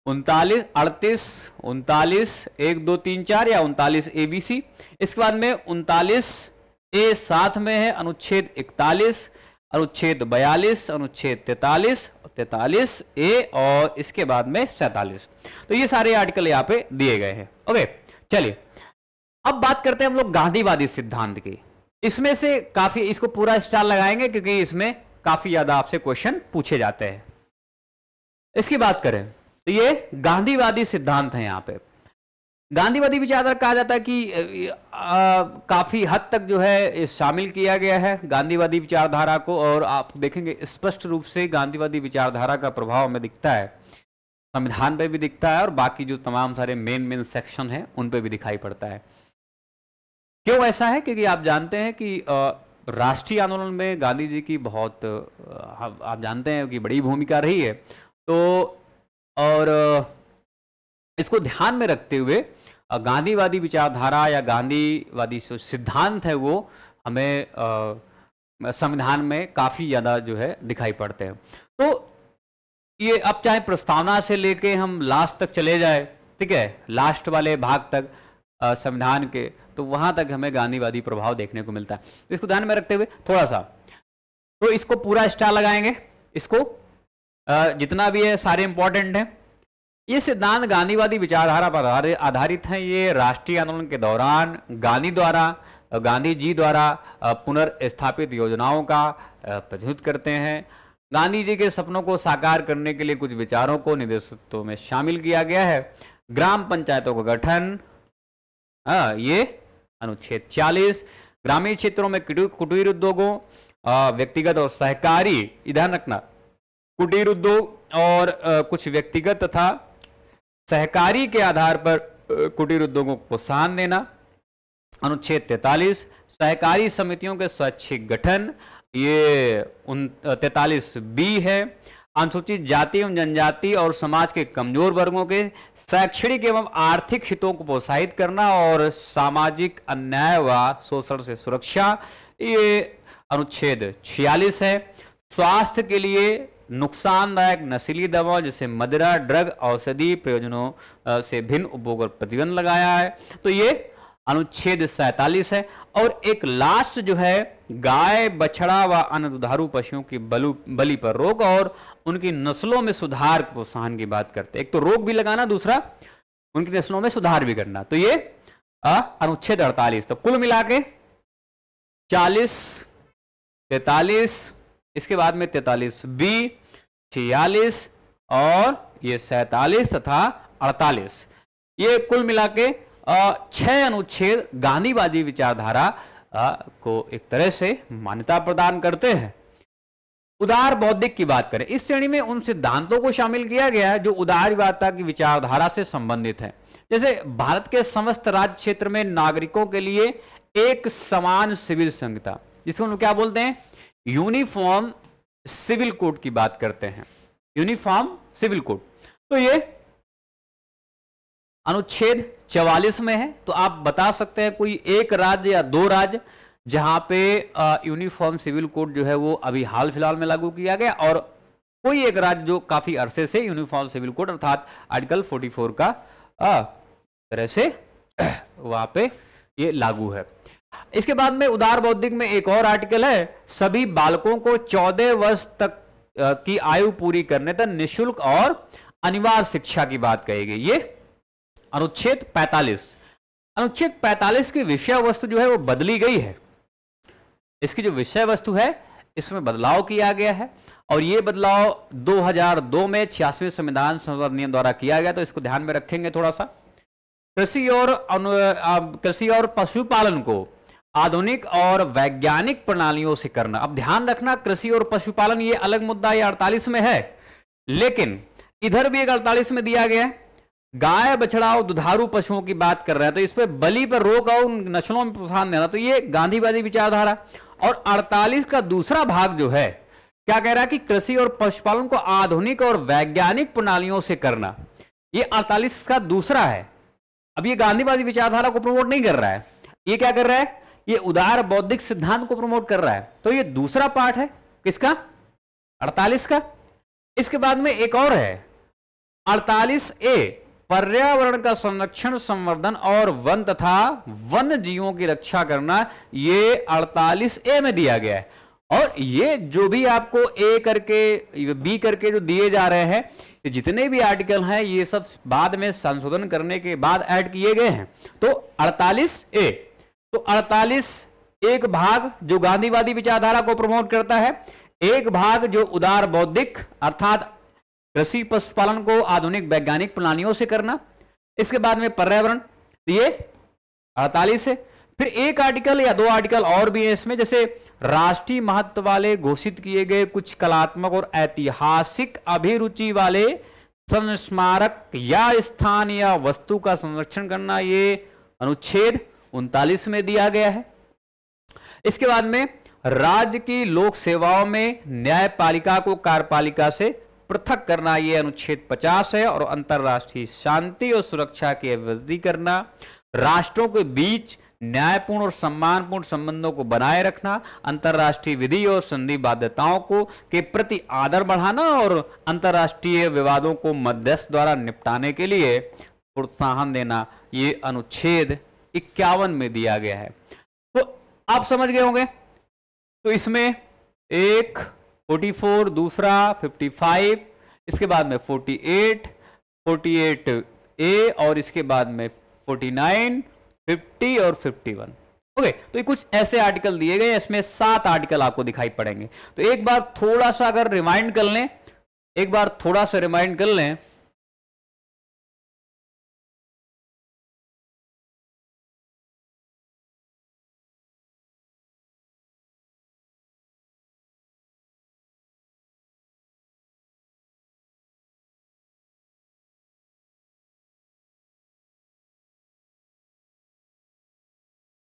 39, 38, 39, 1, 2, 3, 4 या 39 ABC। इसके बाद में 39A साथ में है अनुच्छेद 41, अनुच्छेद 42, अनुच्छेद 43, 43A और इसके बाद में 47। तो ये सारे आर्टिकल यहाँ पे दिए गए हैं। ओके, चलिए अब बात करते हैं हम लोग गांधीवादी सिद्धांत की। इसमें से काफी, इसको पूरा स्टार लगाएंगे क्योंकि इसमें काफी ज्यादा आपसे क्वेश्चन पूछे जाते हैं। इसकी बात करें तो ये गांधीवादी सिद्धांत है। यहाँ पे गांधीवादी विचारधारा कहा जाता है कि काफी हद तक जो है शामिल किया गया है गांधीवादी विचारधारा को, और आप देखेंगे स्पष्ट रूप से गांधीवादी विचारधारा का प्रभाव हमें दिखता है, संविधान पे भी दिखता है और बाकी जो तमाम सारे मेन सेक्शन हैं उन पे भी दिखाई पड़ता है। क्यों ऐसा है? क्योंकि आप जानते हैं कि राष्ट्रीय आंदोलन में गांधी जी की बहुत आप जानते हैं कि बड़ी भूमिका रही है। तो और इसको ध्यान में रखते हुए गांधीवादी विचारधारा या गांधीवादी सिद्धांत है वो हमें संविधान में काफ़ी ज़्यादा जो है दिखाई पड़ते हैं। तो ये अब चाहे प्रस्तावना से लेके हम लास्ट तक चले जाए, ठीक है, लास्ट वाले भाग तक संविधान के, तो वहाँ तक हमें गांधीवादी प्रभाव देखने को मिलता है। तो इसको ध्यान में रखते हुए थोड़ा सा, तो इसको पूरा स्टार लगाएंगे, इसको जितना भी है सारे इंपॉर्टेंट हैं। ये सिद्धांत गांधीवादी विचारधारा पर आधारित हैं। ये राष्ट्रीय आंदोलन के दौरान गांधी जी द्वारा पुनर्स्थापित योजनाओं का प्रतिनिधित्व करते हैं। गांधी जी के सपनों को साकार करने के लिए कुछ विचारों को निर्देशों में शामिल किया गया है। ग्राम पंचायतों का गठन, ये अनुच्छेद 40, ग्रामीण क्षेत्रों में कुटीर उद्योगों, व्यक्तिगत और सहकारी, ध्यान रखना, कुटीर उद्योग और कुछ व्यक्तिगत तथा सहकारी के आधार पर कुटीर उद्योगों को प्रोत्साहन देना। अनुच्छेद 43, सहकारी समितियों के स्वैच्छिक गठन, ये 43B है। अनुसूचित जाति एवं जनजाति और समाज के कमजोर वर्गों के शैक्षणिक एवं आर्थिक हितों को प्रोत्साहित करना और सामाजिक अन्याय व शोषण से सुरक्षा, ये अनुच्छेद 46 है। स्वास्थ्य के लिए नुकसानदायक नशीली दवाओं जैसे मदिरा, ड्रग, औषधि प्रयोजनों से भिन्न उपभोग पर प्रतिबंध लगाया है, तो ये अनुच्छेद 47 है। और एक लास्ट जो है गाय, बछड़ा व अन्य दुधारू पशुओं की बलि पर रोक और उनकी नस्लों में सुधार प्रोत्साहन की बात करते हैं। एक तो रोक भी लगाना, दूसरा उनकी नस्लों में सुधार भी करना, तो ये अनुच्छेद 48। तो कुल मिला के 40, 43, इसके बाद में 43 बी, 46 और ये 47 तथा 48, ये कुल मिला के 6 अनुच्छेद गांधीवादी विचारधारा को एक तरह से मान्यता प्रदान करते हैं। उदार बौद्धिक की बात करें, इस श्रेणी में उन सिद्धांतों को शामिल किया गया है जो उदारवादिता की विचारधारा से संबंधित है। जैसे भारत के समस्त राज्य क्षेत्र में नागरिकों के लिए एक समान सिविल संहिता, जिसको हम क्या बोलते हैं, यूनिफॉर्म सिविल कोड की बात करते हैं, यूनिफॉर्म सिविल कोड। तो ये अनुच्छेद 44 में है। तो आप बता सकते हैं कोई एक राज्य या दो राज्य जहां पे यूनिफॉर्म सिविल कोड जो है वो अभी हाल फिलहाल में लागू किया गया, और कोई एक राज्य जो काफी अरसे से यूनिफॉर्म सिविल कोड अर्थात आर्टिकल 44 का तरह से वहां पे ये लागू है। इसके बाद में उदार बौद्धिक में एक और आर्टिकल है, सभी बालकों को 14 वर्ष तक की आयु पूरी करने तक निःशुल्क और अनिवार्य शिक्षा की बात कही गई। ये अनुच्छेद 45। अनुच्छेद 45 की विषय वस्तु जो है वो बदली गई है। इसकी जो विषय वस्तु है इसमें बदलाव किया गया है, और ये बदलाव 2002 में 86वें संविधान संशोधन नियम द्वारा किया गया। तो इसको ध्यान में रखेंगे थोड़ा सा। कृषि और पशुपालन को आधुनिक और वैज्ञानिक प्रणालियों से करना। अब ध्यान रखना, कृषि और पशुपालन ये अलग मुद्दा, ये 48 में है, लेकिन इधर भी एक 48 में दिया गया है, गाय बछड़ा और दुधारू पशुओं की बात कर रहा है। तो इस पे बलि पर रोक और नस्लों में प्रोत्साहन देना, तो ये गांधीवादी विचारधारा। और 48 का दूसरा भाग जो है क्या कह रहा है कि कृषि और पशुपालन को आधुनिक और वैज्ञानिक प्रणालियों से करना, ये 48 का दूसरा है। अब ये गांधीवादी विचारधारा को प्रमोट नहीं कर रहा है, ये क्या कर रहा है, ये उदार बौद्धिक सिद्धांत को प्रमोट कर रहा है। तो ये दूसरा पार्ट है किसका, 48 का। इसके बाद में एक और है 48A, पर्यावरण का संरक्षण, संवर्धन और वन तथा वन्य जीवों की रक्षा करना, ये 48A में दिया गया है। और ये जो भी आपको ए करके बी करके जो दिए जा रहे हैं, ये जितने भी आर्टिकल हैं ये सब बाद में संशोधन करने के बाद ऐड किए गए हैं। तो 48A, तो 48 एक भाग जो गांधीवादी विचारधारा को प्रमोट करता है, एक भाग जो उदार बौद्धिक अर्थात कृषि पशुपालन को आधुनिक वैज्ञानिक प्रणालियों से करना। इसके बाद में पर्यावरण, ये 48 है। फिर एक आर्टिकल या दो आर्टिकल और भी है इसमें, जैसे राष्ट्रीय महत्व वाले घोषित किए गए कुछ कलात्मक और ऐतिहासिक अभिरुचि वाले संस्मारक या स्थान या वस्तु का संरक्षण करना, ये अनुच्छेद 39 में दिया गया है। इसके बाद में राज्य की लोक सेवाओं में न्यायपालिका को कार्यपालिका से पृथक करना, यह अनुच्छेद 50 है। और अंतरराष्ट्रीय शांति और सुरक्षा की अभिवृद्धि करना, राष्ट्रों के बीच न्यायपूर्ण और सम्मानपूर्ण संबंधों को बनाए रखना, अंतरराष्ट्रीय विधि और संधि बाध्यताओं को के प्रति आदर बढ़ाना और अंतरराष्ट्रीय विवादों को मध्यस्थ द्वारा निपटाने के लिए प्रोत्साहन देना, ये अनुच्छेद 51 में दिया गया है। तो आप समझ गए होंगे। तो इसमें एक 44, दूसरा 55, इसके बाद में 48, 48A और इसके बाद में 49, 50 और 51। ओके, तो ये कुछ ऐसे आर्टिकल दिए गए, इसमें 7 आर्टिकल आपको दिखाई पड़ेंगे। तो एक बार थोड़ा सा अगर रिमाइंड कर लें, एक बार थोड़ा सा रिमाइंड कर लें,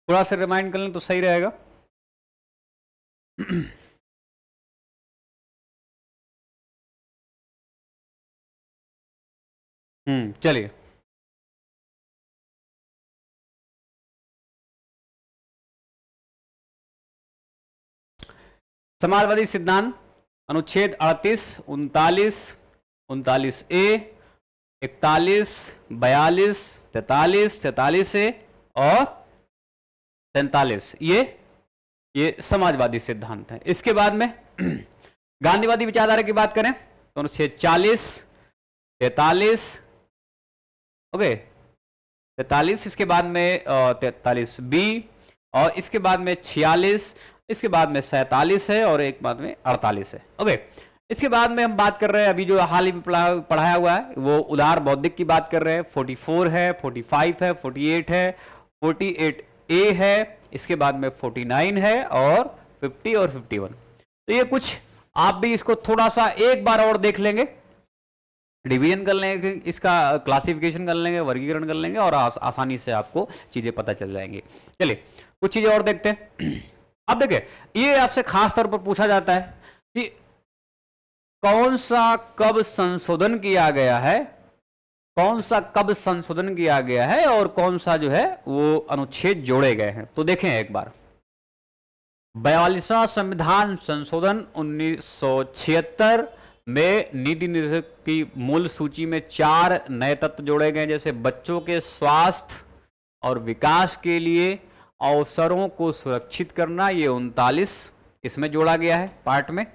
थोड़ा सा रिमाइंड कर लें तो सही रहेगा। चलिए, समाजवादी सिद्धांत अनुच्छेद 38, 39, 39A, 41, 42, 43, 43A और 47, ये समाजवादी सिद्धांत है। इसके बाद में गांधीवादी विचारधारा की बात करें तो अनुच्छेद 40, 43, ओके, 43, इसके बाद में 43B, और इसके बाद में 46, इसके बाद में 47 है, और एक बाद में 48 है। ओके, इसके बाद में हम बात कर रहे हैं, अभी जो हाल ही में पढ़ाया हुआ है वो उदार बौद्धिक की बात कर रहे हैं। 44 है, 45 है, 48 है, 48A है, इसके बाद में 49 है, और 50 और 51। तो ये कुछ आप भी इसको थोड़ा सा एक बार और देख लेंगे, डिवीजन कर लेंगे, इसका क्लासिफिकेशन कर लेंगे, वर्गीकरण कर लेंगे, और आसानी से आपको चीजें पता चल जाएंगी। चलिए कुछ चीजें और देखते हैं। अब देखिए, ये आपसे खास तौर पर पूछा जाता है कि कौन सा कब संशोधन किया गया है, कौन सा कब संशोधन किया गया है, और कौन सा जो है वो अनुच्छेद जोड़े गए हैं। तो देखें एक बार, 42वां संविधान संशोधन 1976 में नीति निर्देशक की मूल सूची में 4 नए तत्व जोड़े गए, जैसे बच्चों के स्वास्थ्य और विकास के लिए अवसरों को सुरक्षित करना, ये 39 इसमें जोड़ा गया है पार्ट में।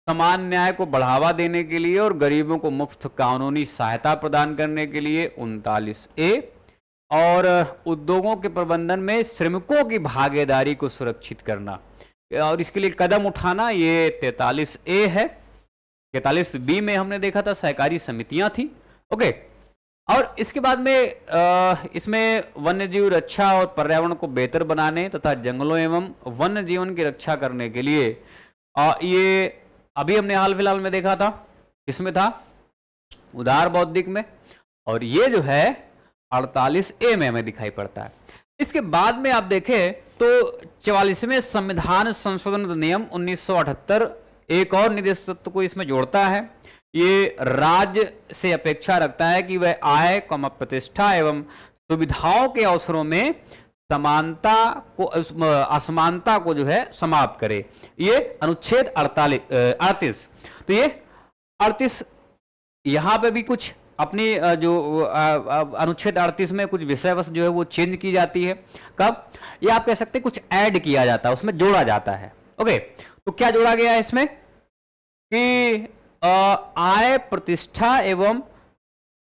समान न्याय को बढ़ावा देने के लिए और गरीबों को मुफ्त कानूनी सहायता प्रदान करने के लिए 39A, और उद्योगों के प्रबंधन में श्रमिकों की भागीदारी को सुरक्षित करना और इसके लिए कदम उठाना, ये 43A है। 43B में हमने देखा था सहकारी समितियां थी। ओके, और इसके बाद में इसमें वन्य जीव रक्षा और पर्यावरण को बेहतर बनाने तथा जंगलों एवं वन्य जीवन की रक्षा करने के लिए ये अभी हमने हाल फिलहाल में देखा था, इसमें था उदार बौद्धिक में, और ये जो है 48A में हमें दिखाई पड़ता है। इसके बाद में आप देखें तो 44वें संविधान संशोधन अधिनियम 1978 एक और निर्देश तत्व को इसमें जोड़ता है। ये राज्य से अपेक्षा रखता है कि वह आय, प्रतिष्ठा एवं सुविधाओं के अवसरों में समानता को, असमानता को जो है समाप्त करे। ये अनुच्छेद 38। तो ये 38 यहां पे भी कुछ अपनी जो अनुच्छेद 38 में कुछ विषय वस्तु जो है वो चेंज की जाती है। कब? ये आप कह सकते हैं कुछ ऐड किया जाता है, उसमें जोड़ा जाता है। ओके, तो क्या जोड़ा गया है इसमें कि आय, प्रतिष्ठा एवं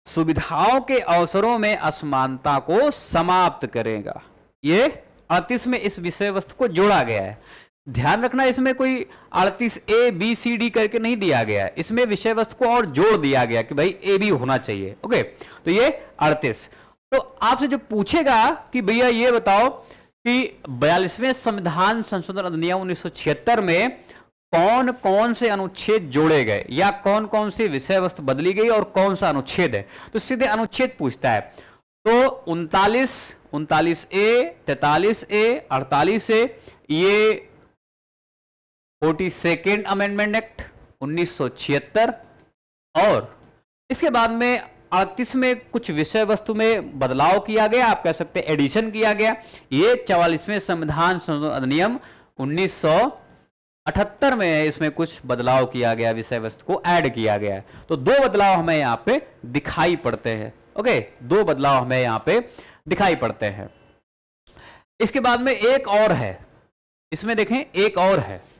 सुविधाओं के अवसरों में असमानता को समाप्त करेगा। ये 38 में इस विषय वस्तु को जोड़ा गया है। ध्यान रखना, इसमें कोई 38A B C D करके नहीं दिया गया है, इसमें विषय वस्तु को और जोड़ दिया गया कि भाई A भी होना चाहिए। ओके, तो ये 38। तो आपसे जो पूछेगा कि भैया ये बताओ कि 42वें संविधान संशोधन अधिनियम 1976 में कौन कौन से अनुच्छेद जोड़े गए या कौन कौन सी विषय वस्तु बदली गई और कौन सा अनुच्छेद है, तो सीधे अनुच्छेद पूछता है। तो 39A, 43A, 48A, ये 42nd अमेंडमेंट एक्ट 1976, और इसके बाद में 38 में कुछ विषय वस्तु में बदलाव किया गया, आप कह सकते हैं एडिशन किया गया। ये 44वें संविधान संशोधन अधिनियम 1978 में इसमें कुछ बदलाव किया गया, विषय वस्तु को ऐड किया गया है। तो 2 बदलाव हमें यहाँ पे दिखाई पड़ते हैं। ओके, 2 बदलाव हमें यहाँ पे दिखाई पड़ते हैं। इसके बाद में एक और है, इसमें देखें एक और है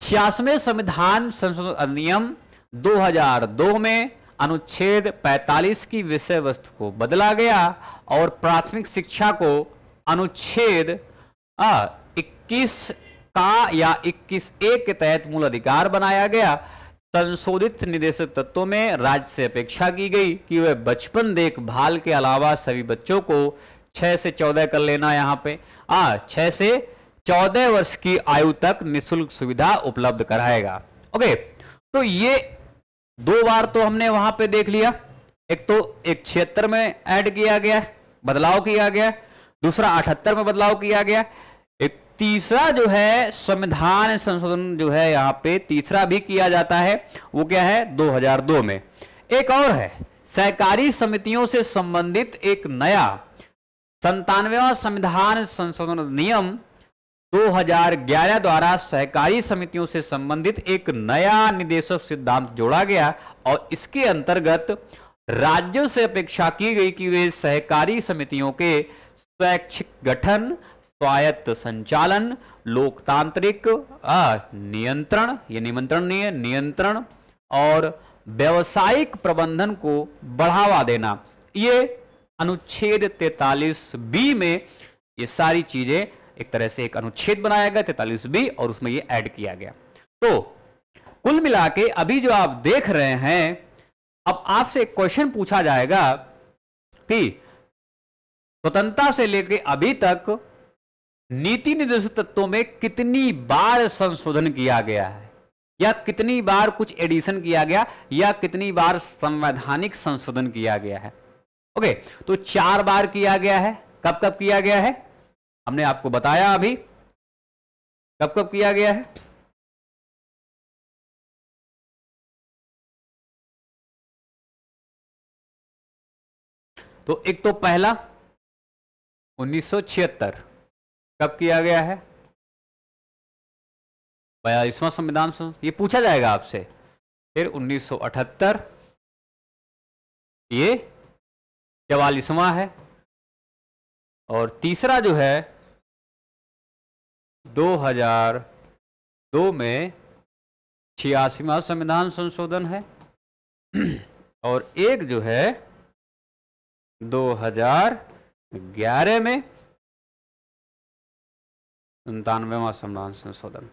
86वें संविधान संशोधन अधिनियम 2002 में अनुच्छेद 45 की विषय वस्तु को बदला गया और प्राथमिक शिक्षा को अनुच्छेद 21 का या 21A के तहत मूल अधिकार बनाया गया। संशोधित निर्देशक तत्वों में राज्य से अपेक्षा की गई कि वह बचपन देखभाल के अलावा सभी बच्चों को 6 से 14 कर लेना, यहाँ पे 6 से 14 वर्ष की आयु तक निःशुल्क सुविधा उपलब्ध कराएगा। ओके, तो ये 2 बार तो हमने वहां पे देख लिया, एक तो 76 में ऐड किया गया, बदलाव किया गया, दूसरा 78 में बदलाव किया गया, एक तीसरा जो है संविधान संशोधन जो है यहाँ पे तीसरा भी किया जाता है, वो क्या है 2002 में। एक और है सहकारी समितियों से संबंधित एक नया 97वां संविधान संशोधन अधिनियम 2011 द्वारा सहकारी समितियों से संबंधित एक नया निदेशक सिद्धांत जोड़ा गया और इसके अंतर्गत राज्यों से अपेक्षा की गई कि वे सहकारी समितियों के स्वैच्छिक गठन, स्वायत्त संचालन, लोकतांत्रिक नियंत्रण, ये निमंत्रण नहीं है, नियंत्रण और व्यवसायिक प्रबंधन को बढ़ावा देना। ये अनुच्छेद 43B में ये सारी चीजें एक तरह से एक अनुच्छेद बनाया गया 43B और उसमें ये ऐड किया गया। तो कुल मिला के अभी जो आप देख रहे हैं, अब आपसे एक क्वेश्चन पूछा जाएगा कि स्वतंत्रता से लेकर अभी तक नीति निर्देशक तत्वों में कितनी बार संशोधन किया गया है, या कितनी बार कुछ एडिशन किया गया, या कितनी बार संवैधानिक संशोधन किया गया है। ओके, तो 4 बार किया गया है। कब कब किया गया है हमने आपको बताया अभी, कब कब किया गया है। तो एक तो पहला 1976 कब किया गया है, 42वां संविधान ये पूछा जाएगा आपसे। फिर 1978 ये 44वां है, और तीसरा जो है 2002 में 86वां संविधान संशोधन है, और एक जो है 2011 में 97वां संविधान संशोधन।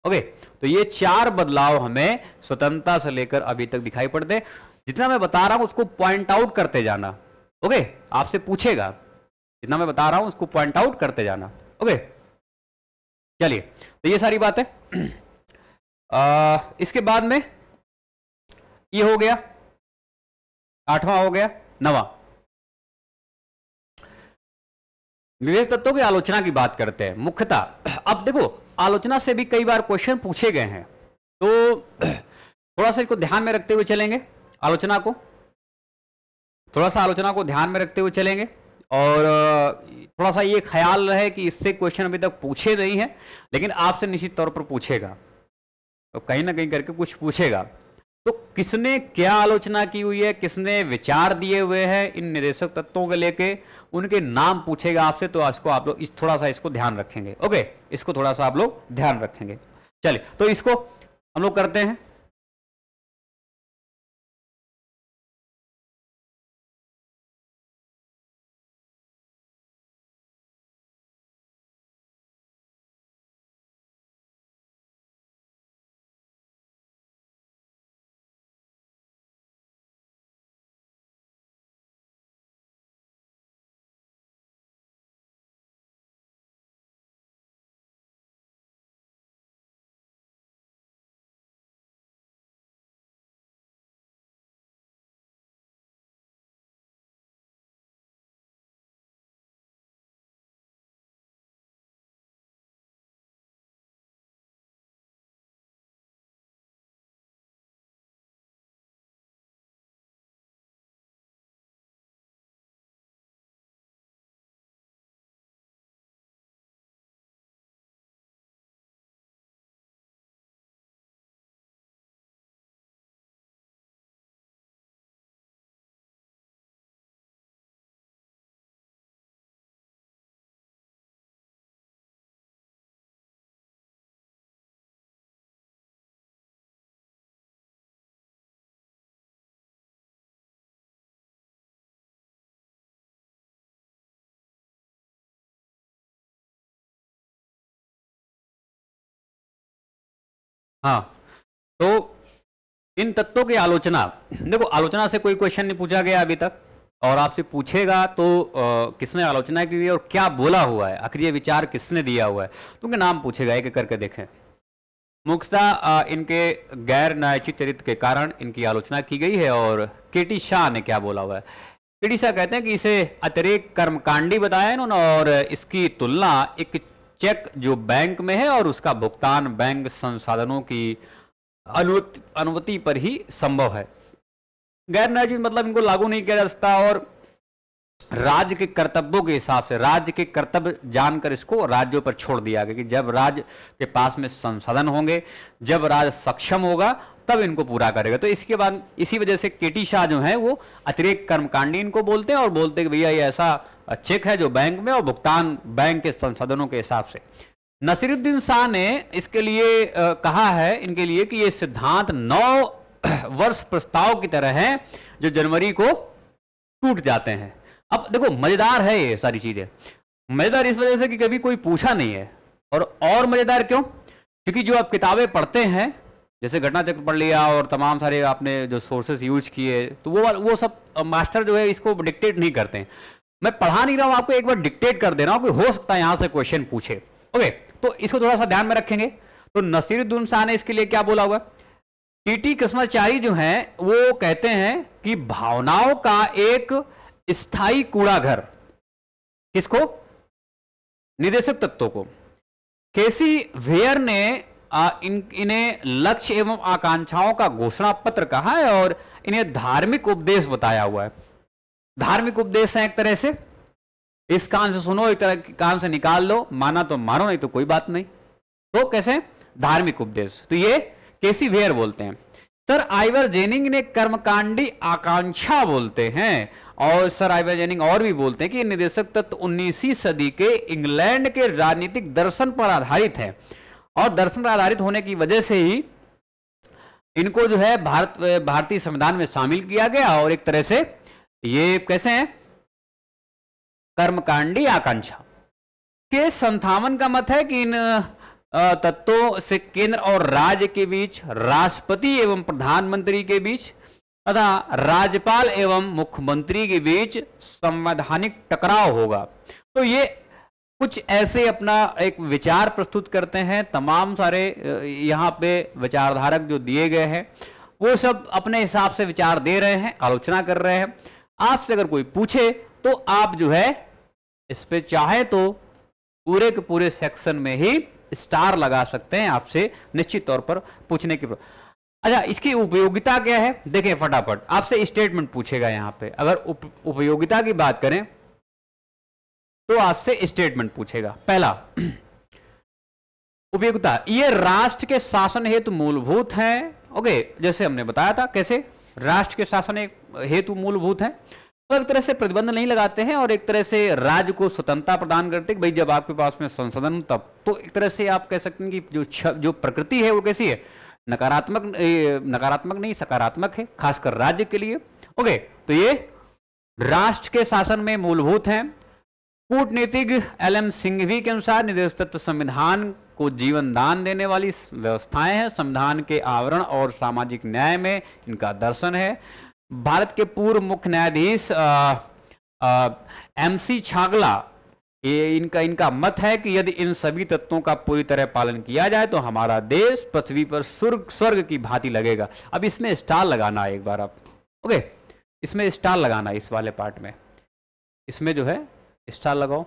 ओके, तो ये 4 बदलाव हमें स्वतंत्रता से लेकर अभी तक दिखाई पड़ते। जितना मैं बता रहा हूं उसको पॉइंट आउट करते जाना। ओके, आपसे पूछेगा, जितना मैं बता रहा हूं उसको पॉइंट आउट करते जाना। ओके, चलिए, तो ये सारी बात है। इसके बाद में ये हो गया, 8वां हो गया, 9वां निवेश तत्वों की आलोचना की बात करते हैं मुख्यतः। अब देखो, आलोचना से भी कई बार क्वेश्चन पूछे गए हैं, तो थोड़ा सा इसको ध्यान में रखते हुए चलेंगे। आलोचना को थोड़ा सा आलोचना को ध्यान में रखते हुए चलेंगे, और थोड़ा सा ये ख्याल रहे कि इससे क्वेश्चन अभी तक पूछे नहीं है, लेकिन आपसे निश्चित तौर पर पूछेगा, तो कहीं ना कहीं करके कुछ पूछेगा। तो किसने क्या आलोचना की हुई है, किसने विचार दिए हुए हैं इन निर्देशक तत्वों को लेके, उनके नाम पूछेगा आपसे। तो इसको आप लोग थोड़ा सा इसको ध्यान रखेंगे। ओके, इसको थोड़ा सा आप लोग ध्यान रखेंगे। चलिए, तो इसको हम लोग करते हैं। हाँ, तो इन तत्वों की आलोचना, देखो आलोचना से कोई क्वेश्चन नहीं पूछा गया अभी तक, और आपसे पूछेगा तो किसने आलोचना की हुई है और क्या बोला हुआ है, आखिर ये विचार किसने दिया हुआ है, तो उनके नाम पूछेगा, एक एक करके देखें। मुख्यतः इनके गैर न्यायोचित चरित्र के कारण इनकी आलोचना की गई है। और केटी शाह ने क्या बोला हुआ है, केटी शाह कहते हैं कि इसे अतिरेक कर्मकांडी बताया इन्होंने, और इसकी तुलना एक चेक जो बैंक में है और उसका भुगतान बैंक संसाधनों की अनुमति पर ही संभव है। गैर न्यायोचित मतलब इनको लागू नहीं किया जा सकता, और राज्य के कर्तव्यों के हिसाब से, राज्य के कर्तव्य जानकर इसको राज्यों पर छोड़ दिया गया कि जब राज्य के पास में संसाधन होंगे, जब राज्य सक्षम होगा, तब इनको पूरा करेगा। तो इसके बाद इसी वजह से केटी शाह जो है वो अतिरेक कर्मकांडी इनको बोलते हैं, और बोलते हैं कि भैया ये ऐसा चेक है जो बैंक में, और भुगतान बैंक के संसाधनों के हिसाब से। नसीरुद्दीन शाह ने इसके लिए कहा है इनके लिए कि ये सिद्धांत 9 वर्ष प्रस्ताव की तरह हैं जो जनवरी को टूट जाते हैं। अब देखो मजेदार है ये सारी चीजें, मजेदार इस वजह से कि कभी कोई पूछा नहीं है, और मजेदार क्यों? क्योंकि जो आप किताबें पढ़ते हैं, जैसे घटना चक्र पढ़ लिया और तमाम सारे आपने जो सोर्सेस यूज किए, तो वो सब मास्टर जो है इसको डिक्टेट नहीं करते हैं। मैं पढ़ा नहीं रहा हूं आपको, एक बार डिक्टेट कर दे रहा हूं कि हो सकता है यहां से क्वेश्चन पूछे। ओके, तो इसको थोड़ा सा ध्यान में रखेंगे। तो नसीरुद्दीन शाह ने इसके लिए क्या बोला हुआ? टीटी कृष्णाचारी जो है वो कहते हैं कि भावनाओं का एक स्थायी कूड़ा घर, किसको? निदेशक तत्वों को। केसी वेयर ने इन्हें लक्ष्य एवं आकांक्षाओं का घोषणा पत्र कहा है और इन्हें धार्मिक उपदेश बताया हुआ है। धार्मिक उपदेश है एक तरह से, इस कान से सुनो, एक तरह कान से निकाल लो, माना तो मानो, नहीं तो कोई बात नहीं। तो कैसे? धार्मिक उपदेश। तो ये केसी वेयर बोलते हैं। सर आइवर जेनिंग ने कर्मकांडी आकांक्षा बोलते हैं, और सर आइवर जेनिंग और भी बोलते हैं कि निदेशक तत्व 19वीं सदी के इंग्लैंड के राजनीतिक दर्शन पर आधारित है, और दर्शन पर आधारित होने की वजह से ही इनको जो है भारतीय संविधान में शामिल किया गया। और एक तरह से ये कैसे हैं? कर्मकांडी आकांक्षा के संथावन का मत है कि इन तत्वों से केंद्र और राज्य के बीच, राष्ट्रपति एवं प्रधानमंत्री के बीच तथा राज्यपाल एवं मुख्यमंत्री के बीच संवैधानिक टकराव होगा। तो ये कुछ ऐसे अपना एक विचार प्रस्तुत करते हैं। तमाम सारे यहाँ पे विचारधारक जो दिए गए हैं वो सब अपने हिसाब से विचार दे रहे हैं, आलोचना कर रहे हैं। आपसे अगर कोई पूछे तो आप जो है इस पे चाहे तो पूरे के पूरे सेक्शन में ही स्टार लगा सकते हैं, आपसे निश्चित तौर पर पूछने की। अच्छा, इसकी उपयोगिता क्या है? देखें फटाफट, आपसे स्टेटमेंट पूछेगा यहाँ पे। अगर उपयोगिता की बात करें तो आपसे स्टेटमेंट पूछेगा। पहला, उपयोगिता, ये राष्ट्र के शासन हेतु मूलभूत है। ओके, जैसे हमने बताया था कैसे राष्ट्र के शासन हेतु मूलभूत है, तो एक तरह से प्रतिबंध नहीं लगाते हैं और एक तरह से राज्य को स्वतंत्रता प्रदान करते हैं। भाई जब आपके पास में संशोधन तब तो एक तरह से आप कह सकते हैं कि जो प्रकृति है वो कैसी है? नकारात्मक नहीं, सकारात्मक है, खासकर राज्य के लिए। ओके, तो ये राष्ट्र के शासन में मूलभूत हैं। कूटनीतिज्ञ एल.एम. सिंघवी के अनुसार निदेशक तत्व संविधान को जीवन दान देने वाली व्यवस्थाएं हैं। संविधान के आवरण और सामाजिक न्याय में इनका दर्शन है। भारत के पूर्व मुख्य न्यायाधीश एम.सी. छागला, ये इनका मत है कि यदि इन सभी तत्वों का पूरी तरह पालन किया जाए तो हमारा देश पृथ्वी पर स्वर्ग की भांति लगेगा। अब इसमें स्टार लगाना है एक बार आप। ओके, इसमें स्टार लगाना है, इस वाले पार्ट में इसमें जो है स्टार लगाओ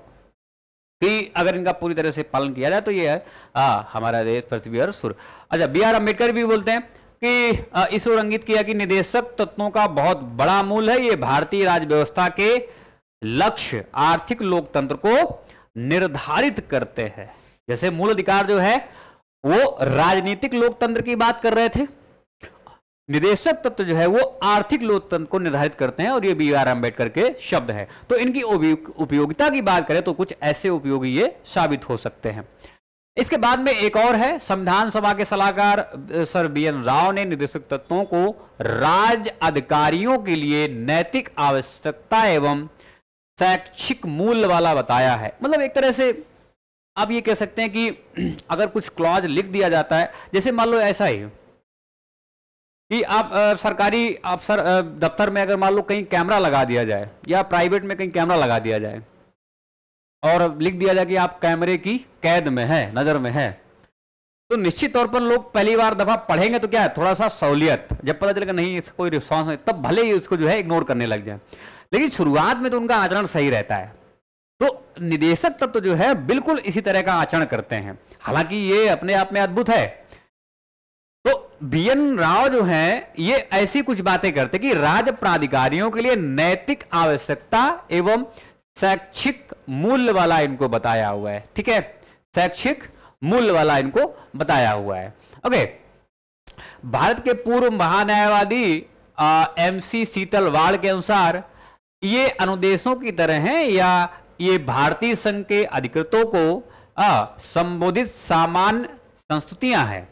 कि अगर इनका पूरी तरह से पालन किया जाए तो ये है हमारा देश पृथ्वी पर स्वर्ग। अच्छा, बी.आर. अम्बेडकर भी बोलते हैं कि इस ओर इंगित किया कि निदेशक तत्वों का बहुत बड़ा मूल है। ये भारतीय राज्य व्यवस्था के लक्ष्य आर्थिक लोकतंत्र को निर्धारित करते हैं। जैसे मूल अधिकार जो है वो राजनीतिक लोकतंत्र की बात कर रहे थे, निदेशक तत्व जो है वो आर्थिक लोकतंत्र को निर्धारित करते हैं, और ये बी.आर. अम्बेडकर के शब्द है। तो इनकी उपयोगिता की बात करें तो कुछ ऐसे उपयोगी ये साबित हो सकते हैं। इसके बाद में एक और है, संविधान सभा के सलाहकार सर बी.एन. राव ने निदेशक तत्वों को राज्य अधिकारियों के लिए नैतिक आवश्यकता एवं शैक्षिक मूल्य वाला बताया है। मतलब एक तरह से आप ये कह सकते हैं कि अगर कुछ क्लॉज लिख दिया जाता है, जैसे मान लो ऐसा ही कि आप सरकारी अफसर दफ्तर में अगर मान लो कहीं कैमरा लगा दिया जाए या प्राइवेट में कहीं कैमरा लगा दिया जाए और लिख दिया जाए कि आप कैमरे की कैद में है, नजर में है, तो निश्चित तौर पर लोग पहली बार दफा पढ़ेंगे तो क्या है, थोड़ा सा सहूलियत, जब पता चलेगा नहीं इसका कोई रिस्पॉन्स नहीं तब भले ही उसको जो है इग्नोर करने लग जाए, लेकिन शुरुआत में तो उनका आचरण सही रहता है। तो निदेशक तत्व जो है बिल्कुल इसी तरह का आचरण करते हैं, हालांकि ये अपने आप में अद्भुत है। तो बी.एन. राव जो है ये ऐसी कुछ बातें करते कि राज्य प्राधिकारियों के लिए नैतिक आवश्यकता एवं शैक्षिक मूल्य वाला इनको बताया हुआ है। ठीक है, शैक्षिक मूल्य वाला इनको बताया हुआ है। ओके, भारत के पूर्व महान्यायवादी एम.सी. सीतलवाड़ के अनुसार ये अनुदेशों की तरह हैं या ये भारतीय संघ के अधिकृतों को संबोधित सामान्य संस्तुतियां हैं।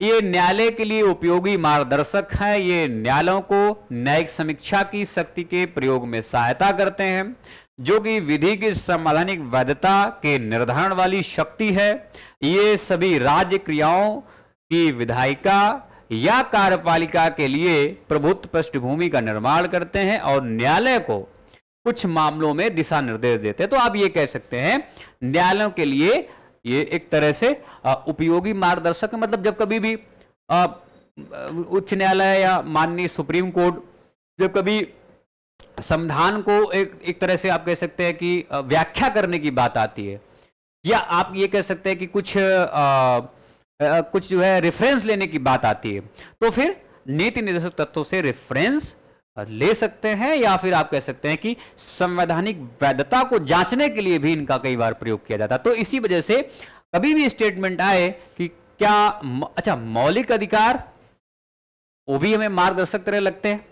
ये न्यायालय के लिए उपयोगी मार्गदर्शक हैं। ये न्यायालयों को न्यायिक समीक्षा की शक्ति के प्रयोग में सहायता करते हैं, जो कि विधि की संवैधानिक वैधता के निर्धारण वाली शक्ति है। ये सभी राज्य क्रियाओं की विधायिका या कार्यपालिका के लिए प्रभुत्व पृष्ठभूमि का निर्माण करते हैं और न्यायालय को कुछ मामलों में दिशा निर्देश देते हैं। तो आप ये कह सकते हैं न्यायालयों के लिए ये एक तरह से उपयोगी मार्गदर्शक है। मतलब जब कभी भी उच्च न्यायालय या माननीय सुप्रीम कोर्ट जब कभी संविधान को एक तरह से आप कह सकते हैं कि व्याख्या करने की बात आती है, या आप ये कह सकते हैं कि कुछ जो है रेफरेंस लेने की बात आती है, तो फिर नीति निर्देशक तत्वों से रेफरेंस ले सकते हैं, या फिर आप कह सकते हैं कि संवैधानिक वैधता को जांचने के लिए भी इनका कई बार प्रयोग किया जाता है। तो इसी वजह से कभी भी स्टेटमेंट आए कि क्या अच्छा मौलिक अधिकार, वो भी हमें मार्गदर्शक तरह लगते हैं,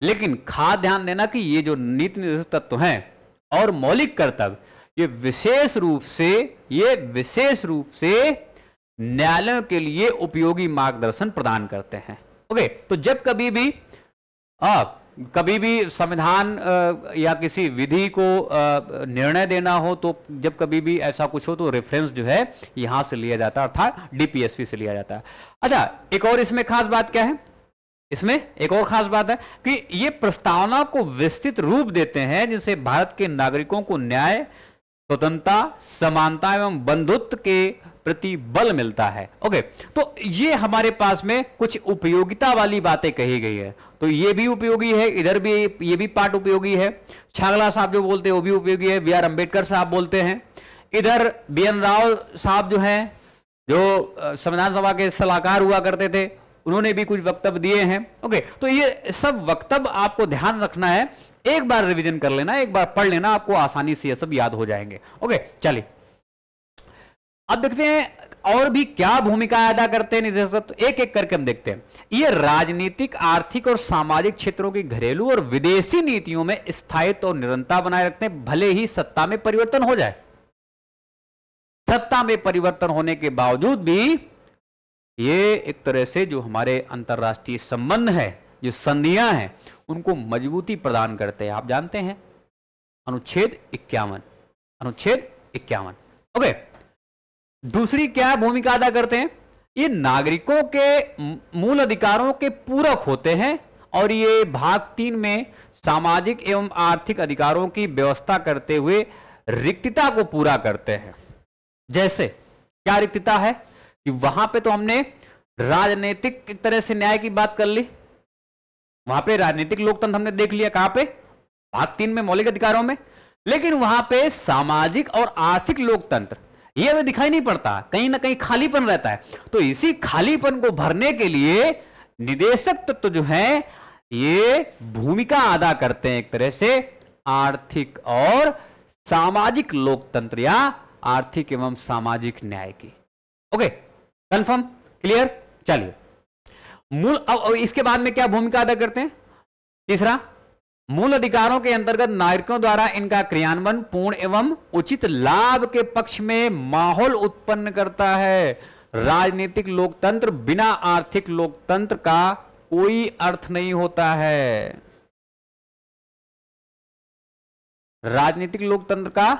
लेकिन खास ध्यान देना कि ये जो नीति निर्देशक तत्व हैं और मौलिक कर्तव्य ये विशेष रूप से न्यायालयों के लिए उपयोगी मार्गदर्शन प्रदान करते हैं। ओके, तो जब कभी भी संविधान या किसी विधि को निर्णय देना हो, तो जब कभी भी ऐसा कुछ हो तो रेफरेंस जो है यहां से लिया जाता है, अर्थात डीपीएसपी से लिया जाता है। अच्छा, एक और इसमें खास बात क्या है, इसमें एक और खास बात है कि ये प्रस्तावना को विस्तृत रूप देते हैं, जिससे भारत के नागरिकों को न्याय, स्वतंत्रता, समानता एवं बंधुत्व के प्रति बल मिलता है। ओके, तो ये हमारे पास में कुछ उपयोगिता वाली बातें कही गई है, तो ये भी उपयोगी है, इधर भी ये भी पार्ट उपयोगी है। छागला साहब जो बोलते हैं वो भी उपयोगी है, बी आर अम्बेडकर साहब बोलते हैं, इधर बी एन राव साहब जो हैं, जो संविधान सभा के सलाहकार हुआ करते थे, उन्होंने भी कुछ वक्तव्य दिए हैं। ओके, तो ये सब वक्तव्य आपको ध्यान रखना है, एक बार रिवीजन कर लेना, एक बार पढ़ लेना, आपको आसानी से ये सब याद हो जाएंगे। ओके, चलिए अब देखते हैं और भी क्या भूमिका अदा करते हैं निदेशक तत्व, एक एक करके हम देखते हैं। ये राजनीतिक, आर्थिक और सामाजिक क्षेत्रों की घरेलू और विदेशी नीतियों में स्थायित्व और निरंतरता बनाए रखते हैं, भले ही सत्ता में परिवर्तन हो जाए। सत्ता में परिवर्तन होने के बावजूद भी ये एक तरह से जो हमारे अंतरराष्ट्रीय संबंध है, जो संधियां हैं, उनको मजबूती प्रदान करते हैं। आप जानते हैं अनुच्छेद 51। ओके, दूसरी क्या भूमिका अदा करते हैं, ये नागरिकों के मूल अधिकारों के पूरक होते हैं, और ये भाग 3 में सामाजिक एवं आर्थिक अधिकारों की व्यवस्था करते हुए रिक्तता को पूरा करते हैं। जैसे क्या रिक्तता है कि वहां पे तो हमने राजनीतिक एक तरह से न्याय की बात कर ली, वहां पे राजनीतिक लोकतंत्र हमने देख लिया, कहां पे, भाग 3 में मौलिक अधिकारों में, लेकिन वहां पे सामाजिक और आर्थिक लोकतंत्र ये हमें दिखाई नहीं पड़ता, कहीं ना कहीं खालीपन रहता है। तो इसी खालीपन को भरने के लिए निदेशक तत्व जो है ये भूमिका अदा करते हैं, एक तरह से आर्थिक और सामाजिक लोकतंत्र या आर्थिक एवं सामाजिक न्याय की। Okay, confirm, clear. चलिए अब इसके बाद में क्या भूमिका अदा करते हैं, तीसरा, मूल अधिकारों के अंतर्गत नागरिकों द्वारा इनका क्रियान्वयन पूर्ण एवं उचित लाभ के पक्ष में माहौल उत्पन्न करता है। राजनीतिक लोकतंत्र बिना आर्थिक लोकतंत्र का कोई अर्थ नहीं होता है। राजनीतिक लोकतंत्र का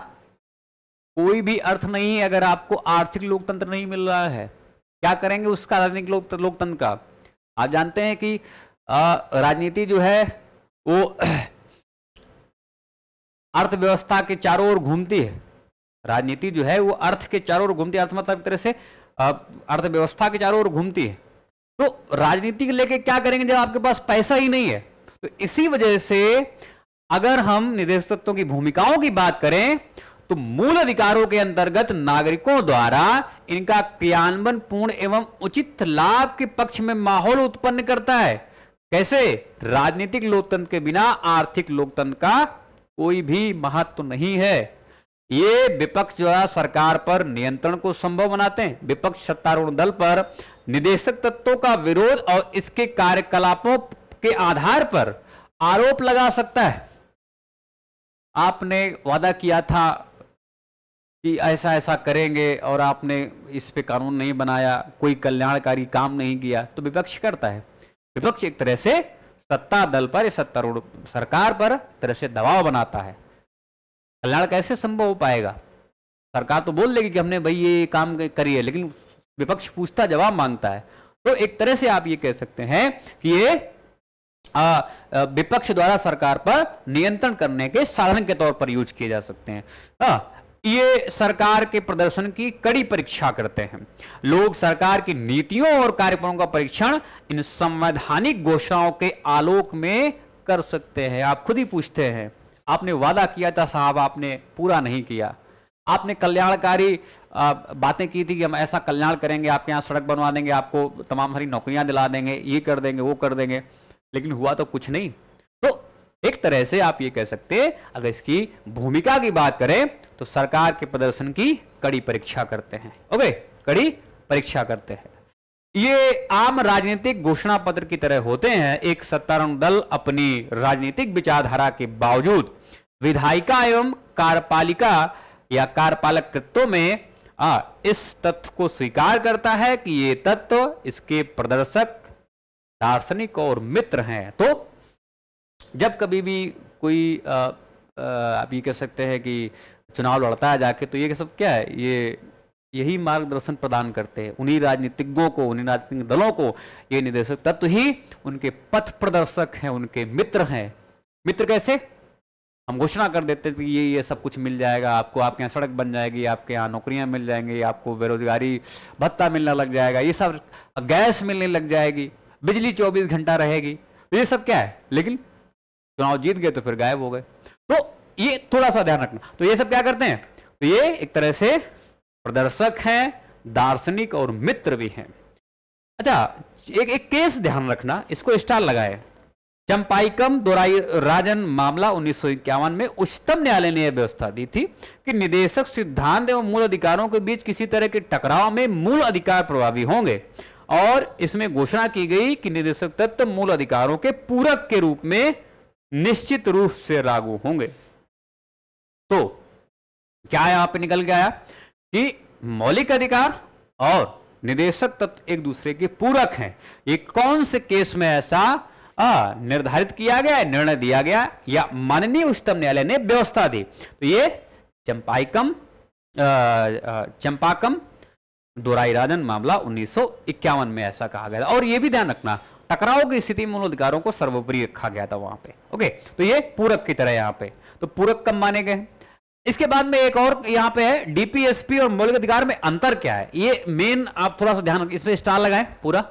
कोई भी अर्थ नहीं है अगर आपको आर्थिक लोकतंत्र नहीं मिल रहा है। क्या करेंगे उसका राजनीतिक लोकतंत्र का, आप जानते हैं कि राजनीति जो है वो अर्थव्यवस्था के चारों ओर घूमती है। राजनीति जो है वो अर्थ के चारों ओर घूमती है, अर्थ मतलब एक तरह से अर्थव्यवस्था के चारों ओर घूमती है। तो राजनीति को लेके क्या करेंगे जब आपके पास पैसा ही नहीं है। तो इसी वजह से अगर हम निदेशक तत्वों की भूमिकाओं की बात करें तो मूल अधिकारों के अंतर्गत नागरिकों द्वारा इनका क्रियान्वयन पूर्ण एवं उचित लाभ के पक्ष में माहौल उत्पन्न करता है। कैसे, राजनीतिक लोकतंत्र के बिना आर्थिक लोकतंत्र का कोई भी महत्व नहीं है। ये विपक्ष जो है सरकार पर नियंत्रण को संभव बनाते हैं। विपक्ष सत्तारूढ़ दल पर निदेशक तत्वों का विरोध और इसके कार्यकलापों के आधार पर आरोप लगा सकता है। आपने वादा किया था कि ऐसा ऐसा करेंगे और आपने इस पे कानून नहीं बनाया, कोई कल्याणकारी काम नहीं किया, तो विपक्ष करता है। विपक्ष एक तरह से सत्ता दल पर, सत्तारूढ़ सरकार पर तरह से दबाव बनाता है। कल्याण कैसे संभव हो पाएगा? सरकार तो बोल देगी कि हमने भाई ये काम करिए, लेकिन विपक्ष पूछता, जवाब मांगता है। तो एक तरह से आप ये कह सकते हैं कि ये विपक्ष द्वारा सरकार पर नियंत्रण करने के साधन के तौर पर यूज किए जा सकते हैं। ये सरकार के प्रदर्शन की कड़ी परीक्षा करते हैं। लोग सरकार की नीतियों और कार्यक्रमों का परीक्षण इन संवैधानिक घोषणाओं के आलोक में कर सकते हैं। आप खुद ही पूछते हैं, आपने वादा किया था साहब, आपने पूरा नहीं किया। आपने कल्याणकारी बातें की थी कि हम ऐसा कल्याण करेंगे, आपके यहाँ सड़क बनवा देंगे, आपको तमाम सारी नौकरियां दिला देंगे, ये कर देंगे, वो कर देंगे, लेकिन हुआ तो कुछ नहीं। तो एक तरह से आप ये कह सकते हैं, अगर इसकी भूमिका की बात करें तो सरकार के प्रदर्शन की कड़ी परीक्षा करते हैं। ओके, कड़ी परीक्षा करते हैं। ये आम राजनीतिक घोषणा पत्र की तरह होते हैं। एक सत्तारूढ़ दल अपनी राजनीतिक विचारधारा के बावजूद विधायिका एवं कार्यपालिका या कार्यपालक कृत्यों में इस तथ्य को स्वीकार करता है कि ये तत्व इसके प्रदर्शक, दार्शनिक और मित्र हैं। तो जब कभी भी कोई आप ये कह सकते हैं कि चुनाव लड़ता है जाके, तो ये सब क्या है, ये यही मार्गदर्शन प्रदान करते हैं उन्हीं राजनीतिज्ञों को, उन्हीं राजनीतिक दलों को। ये निदेशक तत्व ही उनके पथ प्रदर्शक हैं, उनके मित्र हैं। मित्र कैसे? हम घोषणा कर देते हैं कि ये सब कुछ मिल जाएगा आपको, आपके यहाँ सड़क बन जाएगी, आपके यहाँ नौकरियां मिल जाएंगी, आपको बेरोजगारी भत्ता मिलने लग जाएगा, ये सब गैस मिलने लग जाएगी, बिजली 24 घंटा रहेगी। ये सब क्या है, लेकिन चुनाव जीत गए तो फिर गायब हो गए। तो ये थोड़ा सा ध्यान रखना। तो ये सब क्या करते हैं? तो ये एक तरह से प्रदर्शक हैं, दार्शनिक और मित्र भी हैं। अच्छा, एक केस ध्यान रखना, इसको स्टार लगाए। चंपाइकम दोराई राजन मामला 1951 में उच्चतम न्यायालय ने यह व्यवस्था दी थी कि निदेशक सिद्धांत एवं मूल अधिकारों के बीच किसी तरह के टकराव में मूल अधिकार प्रभावी होंगे, और इसमें घोषणा की गई कि निदेशक तत्व मूल अधिकारों के पूरक के रूप में निश्चित रूप से लागू होंगे। तो क्या यहां पे निकल के आया कि मौलिक अधिकार और निदेशक तत्व एक दूसरे के पूरक हैं। ये कौन से केस में ऐसा निर्धारित किया गया, निर्णय दिया गया, या माननीय उच्चतम न्यायालय ने व्यवस्था दी? तो ये चंपाकम दोराई राजन मामला 1951 में ऐसा कहा गया था। और ये भी ध्यान रखना, टकराव की स्थिति में मूल अधिकारों को सर्वोपरि रखा गया था वहां पे। ओके, तो ये पूरक की तरह यहाँ पे, तो पूरक कब माने गए? इसके बाद में एक और यहाँ पे है, डीपीएसपी और मौलिक अधिकार में अंतर क्या है? ये मेन आप थोड़ा सा ध्यान, इसमें स्टार लगाएं पूरा।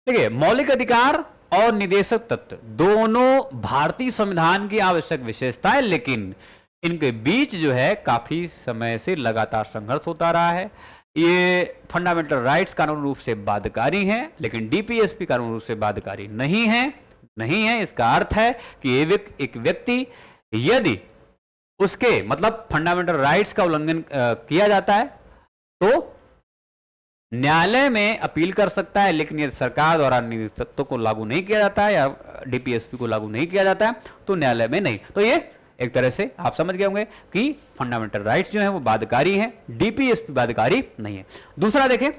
देखिए, मौलिक अधिकार और निदेशक तत्व दोनों भारतीय संविधान की आवश्यक विशेषताएं, लेकिन इनके बीच जो है काफी समय से लगातार संघर्ष होता रहा है। ये फंडामेंटल राइट्स कानूनी रूप से बाध्यकारी हैं, लेकिन डीपीएसपी कानूनी रूप से बाध्यकारी नहीं है। इसका अर्थ है कि एक व्यक्ति यदि उसके मतलब फंडामेंटल राइट्स का उल्लंघन किया जाता है तो न्यायालय में अपील कर सकता है, लेकिन यदि सरकार द्वारा निदेशक तत्व को लागू नहीं किया जाता है या डीपीएसपी को लागू नहीं किया जाता है तो न्यायालय में नहीं। तो ये एक तरह से आप समझ गए होंगे कि फंडामेंटल राइट्स जो है वो बाध्यकारी है, डीपीएसपी बाध्यकारी नहीं है। दूसरा देखें,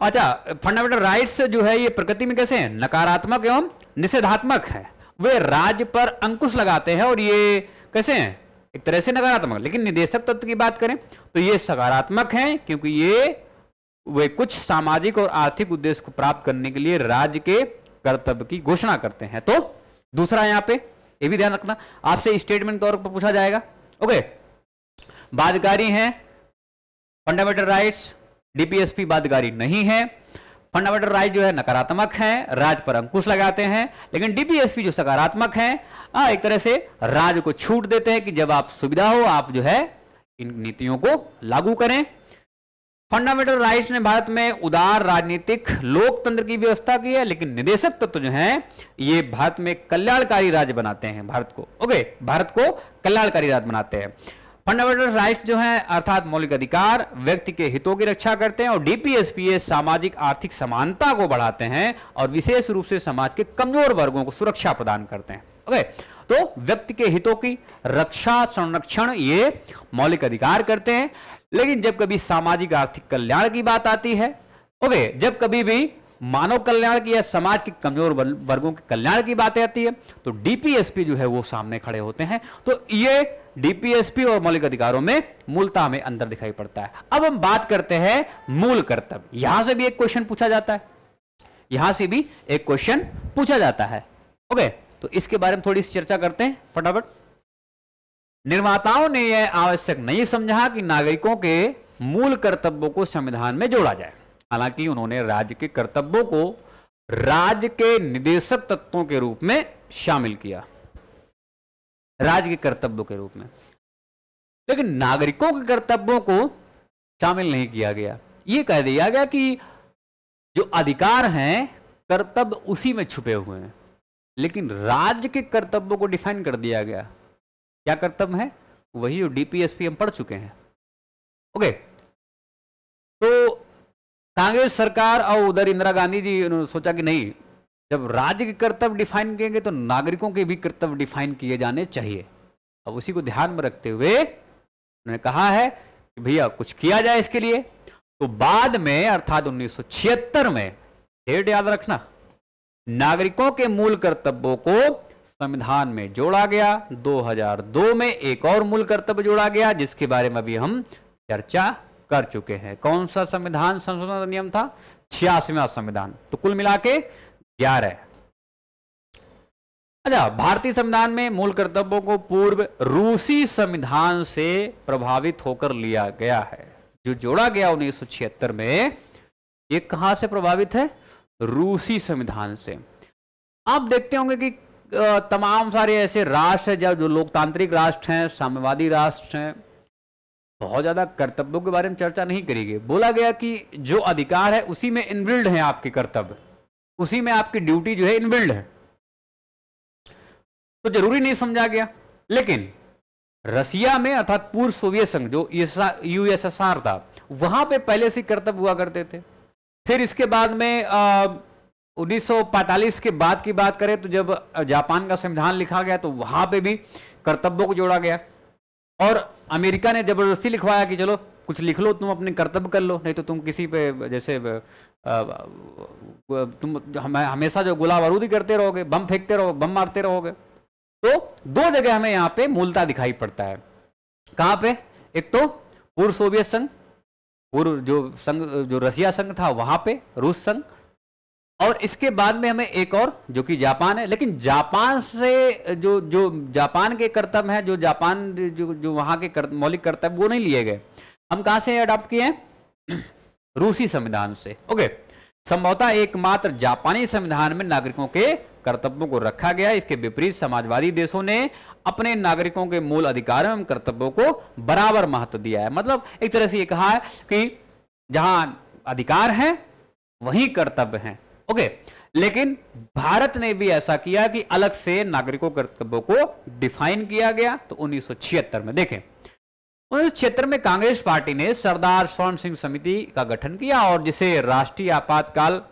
अच्छा, फंडामेंटल राइट्स जो है ये प्रकृति में कैसे हैं? नकारात्मक एवं निषेधात्मक है। वे राज्य पर अंकुश लगाते हैं और ये कैसे हैं? एक तरह से नकारात्मक। लेकिन निदेशक तत्व की बात करें तो ये सकारात्मक हैं, क्योंकि ये वे कुछ सामाजिक और आर्थिक उद्देश्य को प्राप्त करने के लिए राज्य के कर्तव्य की घोषणा करते हैं। तो दूसरा यहां पे ये भी ध्यान रखना, आपसे स्टेटमेंट तौर पर पूछा जाएगा। ओके, बाध्यकारी हैं फंडामेंटल राइट्स, डीपीएसपी बाध्यकारी नहीं है। फंडामेंटल राइट जो है नकारात्मक है, राज्य पर अंकुश लगाते हैं, लेकिन डीपीएसपी जो सकारात्मक है, एक तरह से राज्य को छूट देते हैं कि जब आप सुविधा हो आप जो है इन नीतियों को लागू करें। फंडामेंटल राइट्स ने भारत में उदार राजनीतिक लोकतंत्र की व्यवस्था की है, लेकिन निदेशक तत्व जो हैं ये भारत में कल्याणकारी राज्य बनाते हैं भारत को। ओके, भारत को कल्याणकारी राज्य बनाते हैं। फंडामेंटल राइट्स जो हैं अर्थात मौलिक अधिकार व्यक्ति के हितों की रक्षा करते हैं, और डीपीएसपी सामाजिक आर्थिक समानता को बढ़ाते हैं और विशेष रूप से समाज के कमजोर वर्गों को सुरक्षा प्रदान करते हैं। ओके, तो व्यक्ति के हितों की रक्षा संरक्षण ये मौलिक अधिकार करते हैं। लेकिन जब कभी सामाजिक आर्थिक कल्याण की बात आती है, ओके, जब कभी भी मानव कल्याण की या समाज के कमजोर वर्गों के कल्याण की बात आती है, तो डीपीएसपी जो है वो सामने खड़े होते हैं। तो ये डीपीएसपी और मौलिक अधिकारों में मूलतः में अंतर दिखाई पड़ता है। अब हम बात करते हैं मूल कर्तव्य। यहां से भी एक क्वेश्चन पूछा जाता है, यहां से भी एक क्वेश्चन पूछा जाता है। ओके, तो इसके बारे में थोड़ी सी चर्चा करते हैं फटाफट। निर्माताओं ने यह आवश्यक नहीं समझा कि नागरिकों के मूल कर्तव्यों को संविधान में जोड़ा जाए। हालांकि उन्होंने राज्य के कर्तव्यों को राज्य के निदेशक तत्वों के रूप में शामिल किया, राज्य के कर्तव्यों के रूप में, लेकिन नागरिकों के कर्तव्यों को शामिल नहीं किया गया। यह कह दिया गया कि जो अधिकार हैं कर्तव्य उसी में छुपे हुए हैं, लेकिन राज्य के कर्तव्यों को डिफाइन कर दिया गया। क्या कर्तव्य है? वही जो डीपीएसपी हम पढ़ चुके हैं। ओके, तो कांग्रेस सरकार और उधर इंदिरा गांधी जी उन्होंने सोचा कि नहीं, जब राज्य के कर्तव्य डिफाइन किएंगे तो नागरिकों के भी कर्तव्य डिफाइन किए जाने चाहिए। अब उसी को ध्यान में रखते हुए उन्होंने कहा है कि भैया कुछ किया जाए इसके लिए। तो बाद में अर्थात 1976 में, डेट याद रखना, नागरिकों के मूल कर्तव्यों को संविधान में जोड़ा गया। 2002 में एक और मूल कर्तव्य जोड़ा गया जिसके बारे में अभी हम चर्चा कर चुके हैं। कौन सा संविधान संशोधन अधिनियम था? 86वां संविधान। तो कुल मिला के 11। अच्छा, भारतीय संविधान में मूल कर्तव्यों को पूर्व रूसी संविधान से प्रभावित होकर लिया गया है। जो जोड़ा गया 1976 में, ये कहां से प्रभावित है? रूसी संविधान से। आप देखते होंगे कि तमाम सारे ऐसे राष्ट्र हैं जो लोकतांत्रिक राष्ट्र हैं, साम्यवादी राष्ट्र हैं, बहुत ज्यादा कर्तव्यों के बारे में चर्चा नहीं करेंगे। बोला गया कि जो अधिकार है उसी में इनबिल्ड है आपके कर्तव्य, उसी में आपकी ड्यूटी जो है इनबिल्ड है, तो जरूरी नहीं समझा गया। लेकिन रसिया में अर्थात पूर्व सोवियत संघ जो यूएसएसआर था, वहां पे पहले से कर्तव्य हुआ करते थे। फिर इसके बाद में 1945 के बाद की बात करें तो जब जापान का संविधान लिखा गया तो वहां पे भी कर्तव्यों को जोड़ा गया। और अमेरिका ने जबरदस्ती लिखवाया कि चलो कुछ लिख लो, तुम अपने कर्तव्य कर लो, नहीं तो तुम किसी पे जैसे तुम हमेशा जो गोला बारूदी करते रहोगे, बम फेंकते रहोगे, बम मारते रहोगे। तो दो जगह हमें यहाँ पे मूलता दिखाई पड़ता है। कहाँ पे? एक तो पूर्व सोवियत संघ, पूर्व जो संघ जो रसिया संघ था वहां पे, रूस संघ, और इसके बाद में हमें एक और जो कि जापान है। लेकिन जापान से जो जापान के कर्तव्य हैं, जो जापान जो वहां के मौलिक कर्तव्य, वो नहीं लिए गए। हम कहां से अडॉप्ट किए हैं? रूसी संविधान से। ओके, संभवतः एकमात्र जापानी संविधान में नागरिकों के कर्तव्यों को रखा गया। इसके विपरीत समाजवादी देशों ने अपने नागरिकों के मूल अधिकारों एवं कर्तव्यों को बराबर महत्व दिया है। मतलब एक तरह से ये कहा है कि जहां अधिकार हैं वहीं कर्तव्य हैं। ओके, लेकिन भारत ने भी ऐसा किया कि अलग से नागरिकों के कर्तव्यों को डिफाइन किया गया। तो 1976 में देखें, 1976 में कांग्रेस पार्टी ने सरदार स्वर्ण सिंह समिति का गठन किया और जिसे राष्ट्रीय आपातकाल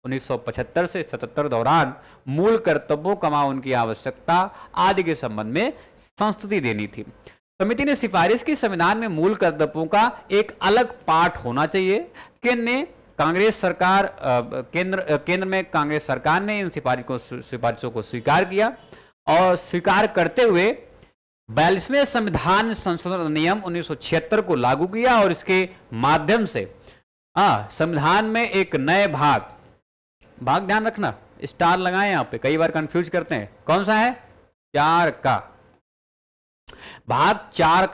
1975 से 77 दौरान मूल कर्तव्यों कमा उनकी आवश्यकता आदि के संबंध में संस्तुति देनी थी। समिति ने सिफारिश की संविधान में मूल कर्तव्यों का एक अलग पाठ होना चाहिए। केंद्र में कांग्रेस सरकार ने इन सिफारिशों को स्वीकार किया और स्वीकार करते हुए 42वें संविधान संशोधन अधिनियम 1976 को लागू किया और इसके माध्यम से संविधान में एक नए भाग ध्यान रखना, स्टार लगाएं यहाँ पे, कई बार कंफ्यूज करते हैं। कौन सा है? 4 का भाग 4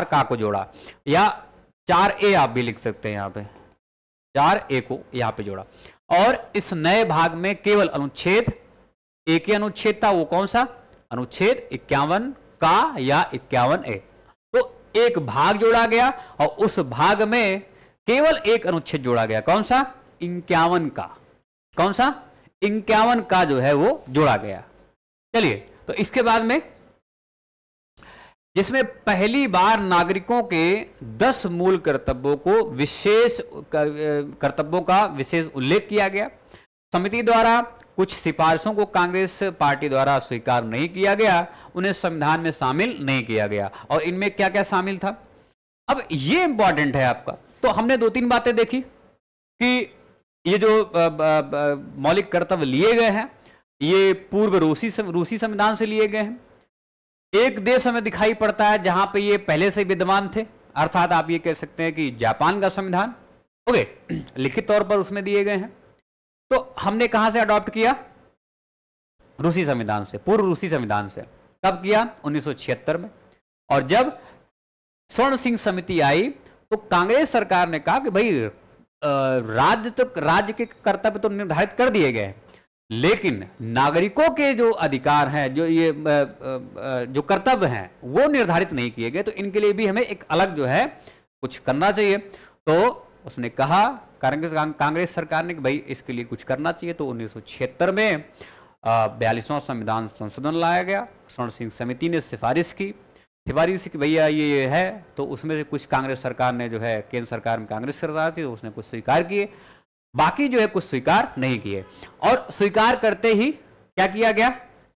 का को जोड़ा, या 4A आप भी लिख सकते हैं यहाँ पे, 4A को यहाँ पे जोड़ा। और इस नए भाग में केवल अनुच्छेद, एक ही अनुच्छेद था, वो कौन सा? अनुच्छेद 51 का या 51A। तो एक भाग जोड़ा गया और उस भाग में केवल एक अनुच्छेद जोड़ा गया। कौन सा? 51 का। कौन सा? 51 का जो है वो जोड़ा गया। चलिए, तो इसके बाद में जिसमें पहली बार नागरिकों के 10 मूल कर्तव्यों का विशेष उल्लेख किया गया। समिति द्वारा कुछ सिफारिशों को कांग्रेस पार्टी द्वारा स्वीकार नहीं किया गया, उन्हें संविधान में शामिल नहीं किया गया। और इनमें क्या क्या शामिल था, अब ये इंपॉर्टेंट है आपका। तो हमने दो तीन बातें देखी कि ये जो मौलिक कर्तव्य लिए गए हैं ये पूर्व रूसी संविधान से लिए गए हैं। एक देश हमें दिखाई पड़ता है जहां पे ये पहले से विद्यमान थे, अर्थात आप ये कह सकते हैं कि जापान का संविधान, ओके, लिखित तौर पर उसमें दिए गए हैं। तो हमने कहां से अडॉप्ट किया, रूसी संविधान से, पूर्व रूसी संविधान से। कब किया, 1976 में। और जब स्वर्ण सिंह समिति आई तो कांग्रेस सरकार ने कहा कि भाई राज्य के कर्तव्य तो निर्धारित कर दिए गए हैं, लेकिन नागरिकों के जो अधिकार हैं, जो ये जो कर्तव्य हैं वो निर्धारित नहीं किए गए, तो इनके लिए भी हमें एक अलग जो है कुछ करना चाहिए। तो उसने कहा कांग्रेस सरकार ने कि भाई इसके लिए कुछ करना चाहिए। तो 1976 में 42वां संविधान संशोधन लाया गया। स्वर्ण सिंह समिति ने सिफारिश की कि भैया ये है, तो उसमें से कुछ कांग्रेस सरकार ने जो है, केंद्र सरकार में कांग्रेस सरकार थी तो उसने कुछ स्वीकार किए, बाकी जो है कुछ स्वीकार नहीं किए। और स्वीकार करते ही क्या किया गया,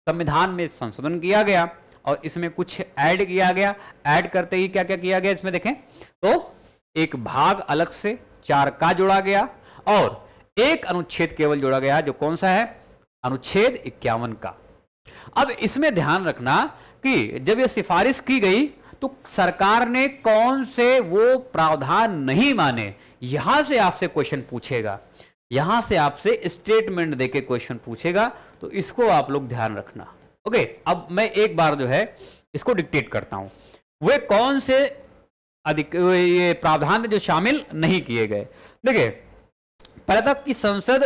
संविधान में संशोधन किया गया और इसमें कुछ ऐड किया गया। ऐड करते ही क्या क्या किया गया इसमें देखें तो एक भाग अलग से 4 का जोड़ा गया और एक अनुच्छेद केवल जोड़ा गया, जो कौन सा है, अनुच्छेद 51 का। अब इसमें ध्यान रखना कि जब ये सिफारिश की गई तो सरकार ने कौन से वो प्रावधान नहीं माने, यहां से आपसे क्वेश्चन पूछेगा, यहां से आपसे स्टेटमेंट देके क्वेश्चन पूछेगा, तो इसको आप लोग ध्यान रखना। ओके, अब मैं एक बार जो है इसको डिक्टेट करता हूं, वे कौन से ये प्रावधान जो शामिल नहीं किए गए। देखिए, पहले तक कि संसद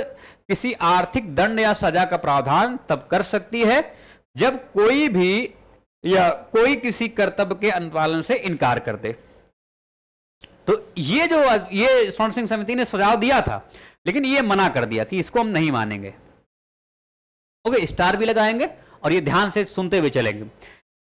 किसी आर्थिक दंड या सजा का प्रावधान तब कर सकती है जब कोई भी या कोई किसी कर्तव्य के अनुपालन से इनकार कर दे। तो ये जो ये स्वर्ण सिंह समिति ने सुझाव दिया था, लेकिन ये मना कर दिया कि इसको हम नहीं मानेंगे। ओके, स्टार भी लगाएंगे और ये ध्यान से सुनते हुए चलेंगे।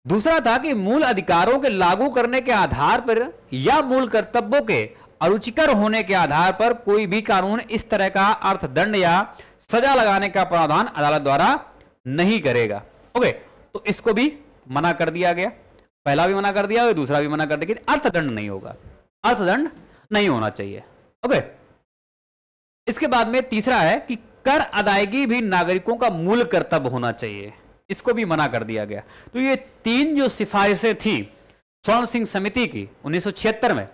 दूसरा था कि मूल अधिकारों के लागू करने के आधार पर या मूल कर्तव्यों के अरुचिकर होने के आधार पर कोई भी कानून इस तरह का अर्थदंड या सजा लगाने का प्रावधान अदालत द्वारा नहीं करेगा। ओके, तो इसको भी मना कर दिया गया, पहला भी मना कर दिया और दूसरा भी मना कर दिया कि अर्थदंड नहीं होगा, अर्थदंड नहीं होना चाहिए। ओके, इसके बाद में तीसरा है कि कर अदायगी भी नागरिकों का मूल कर्तव्य होना चाहिए, इसको भी मना कर दिया गया। तो ये 3 जो सिफारिशें थी स्वर्ण सिंह समिति की 1976 में,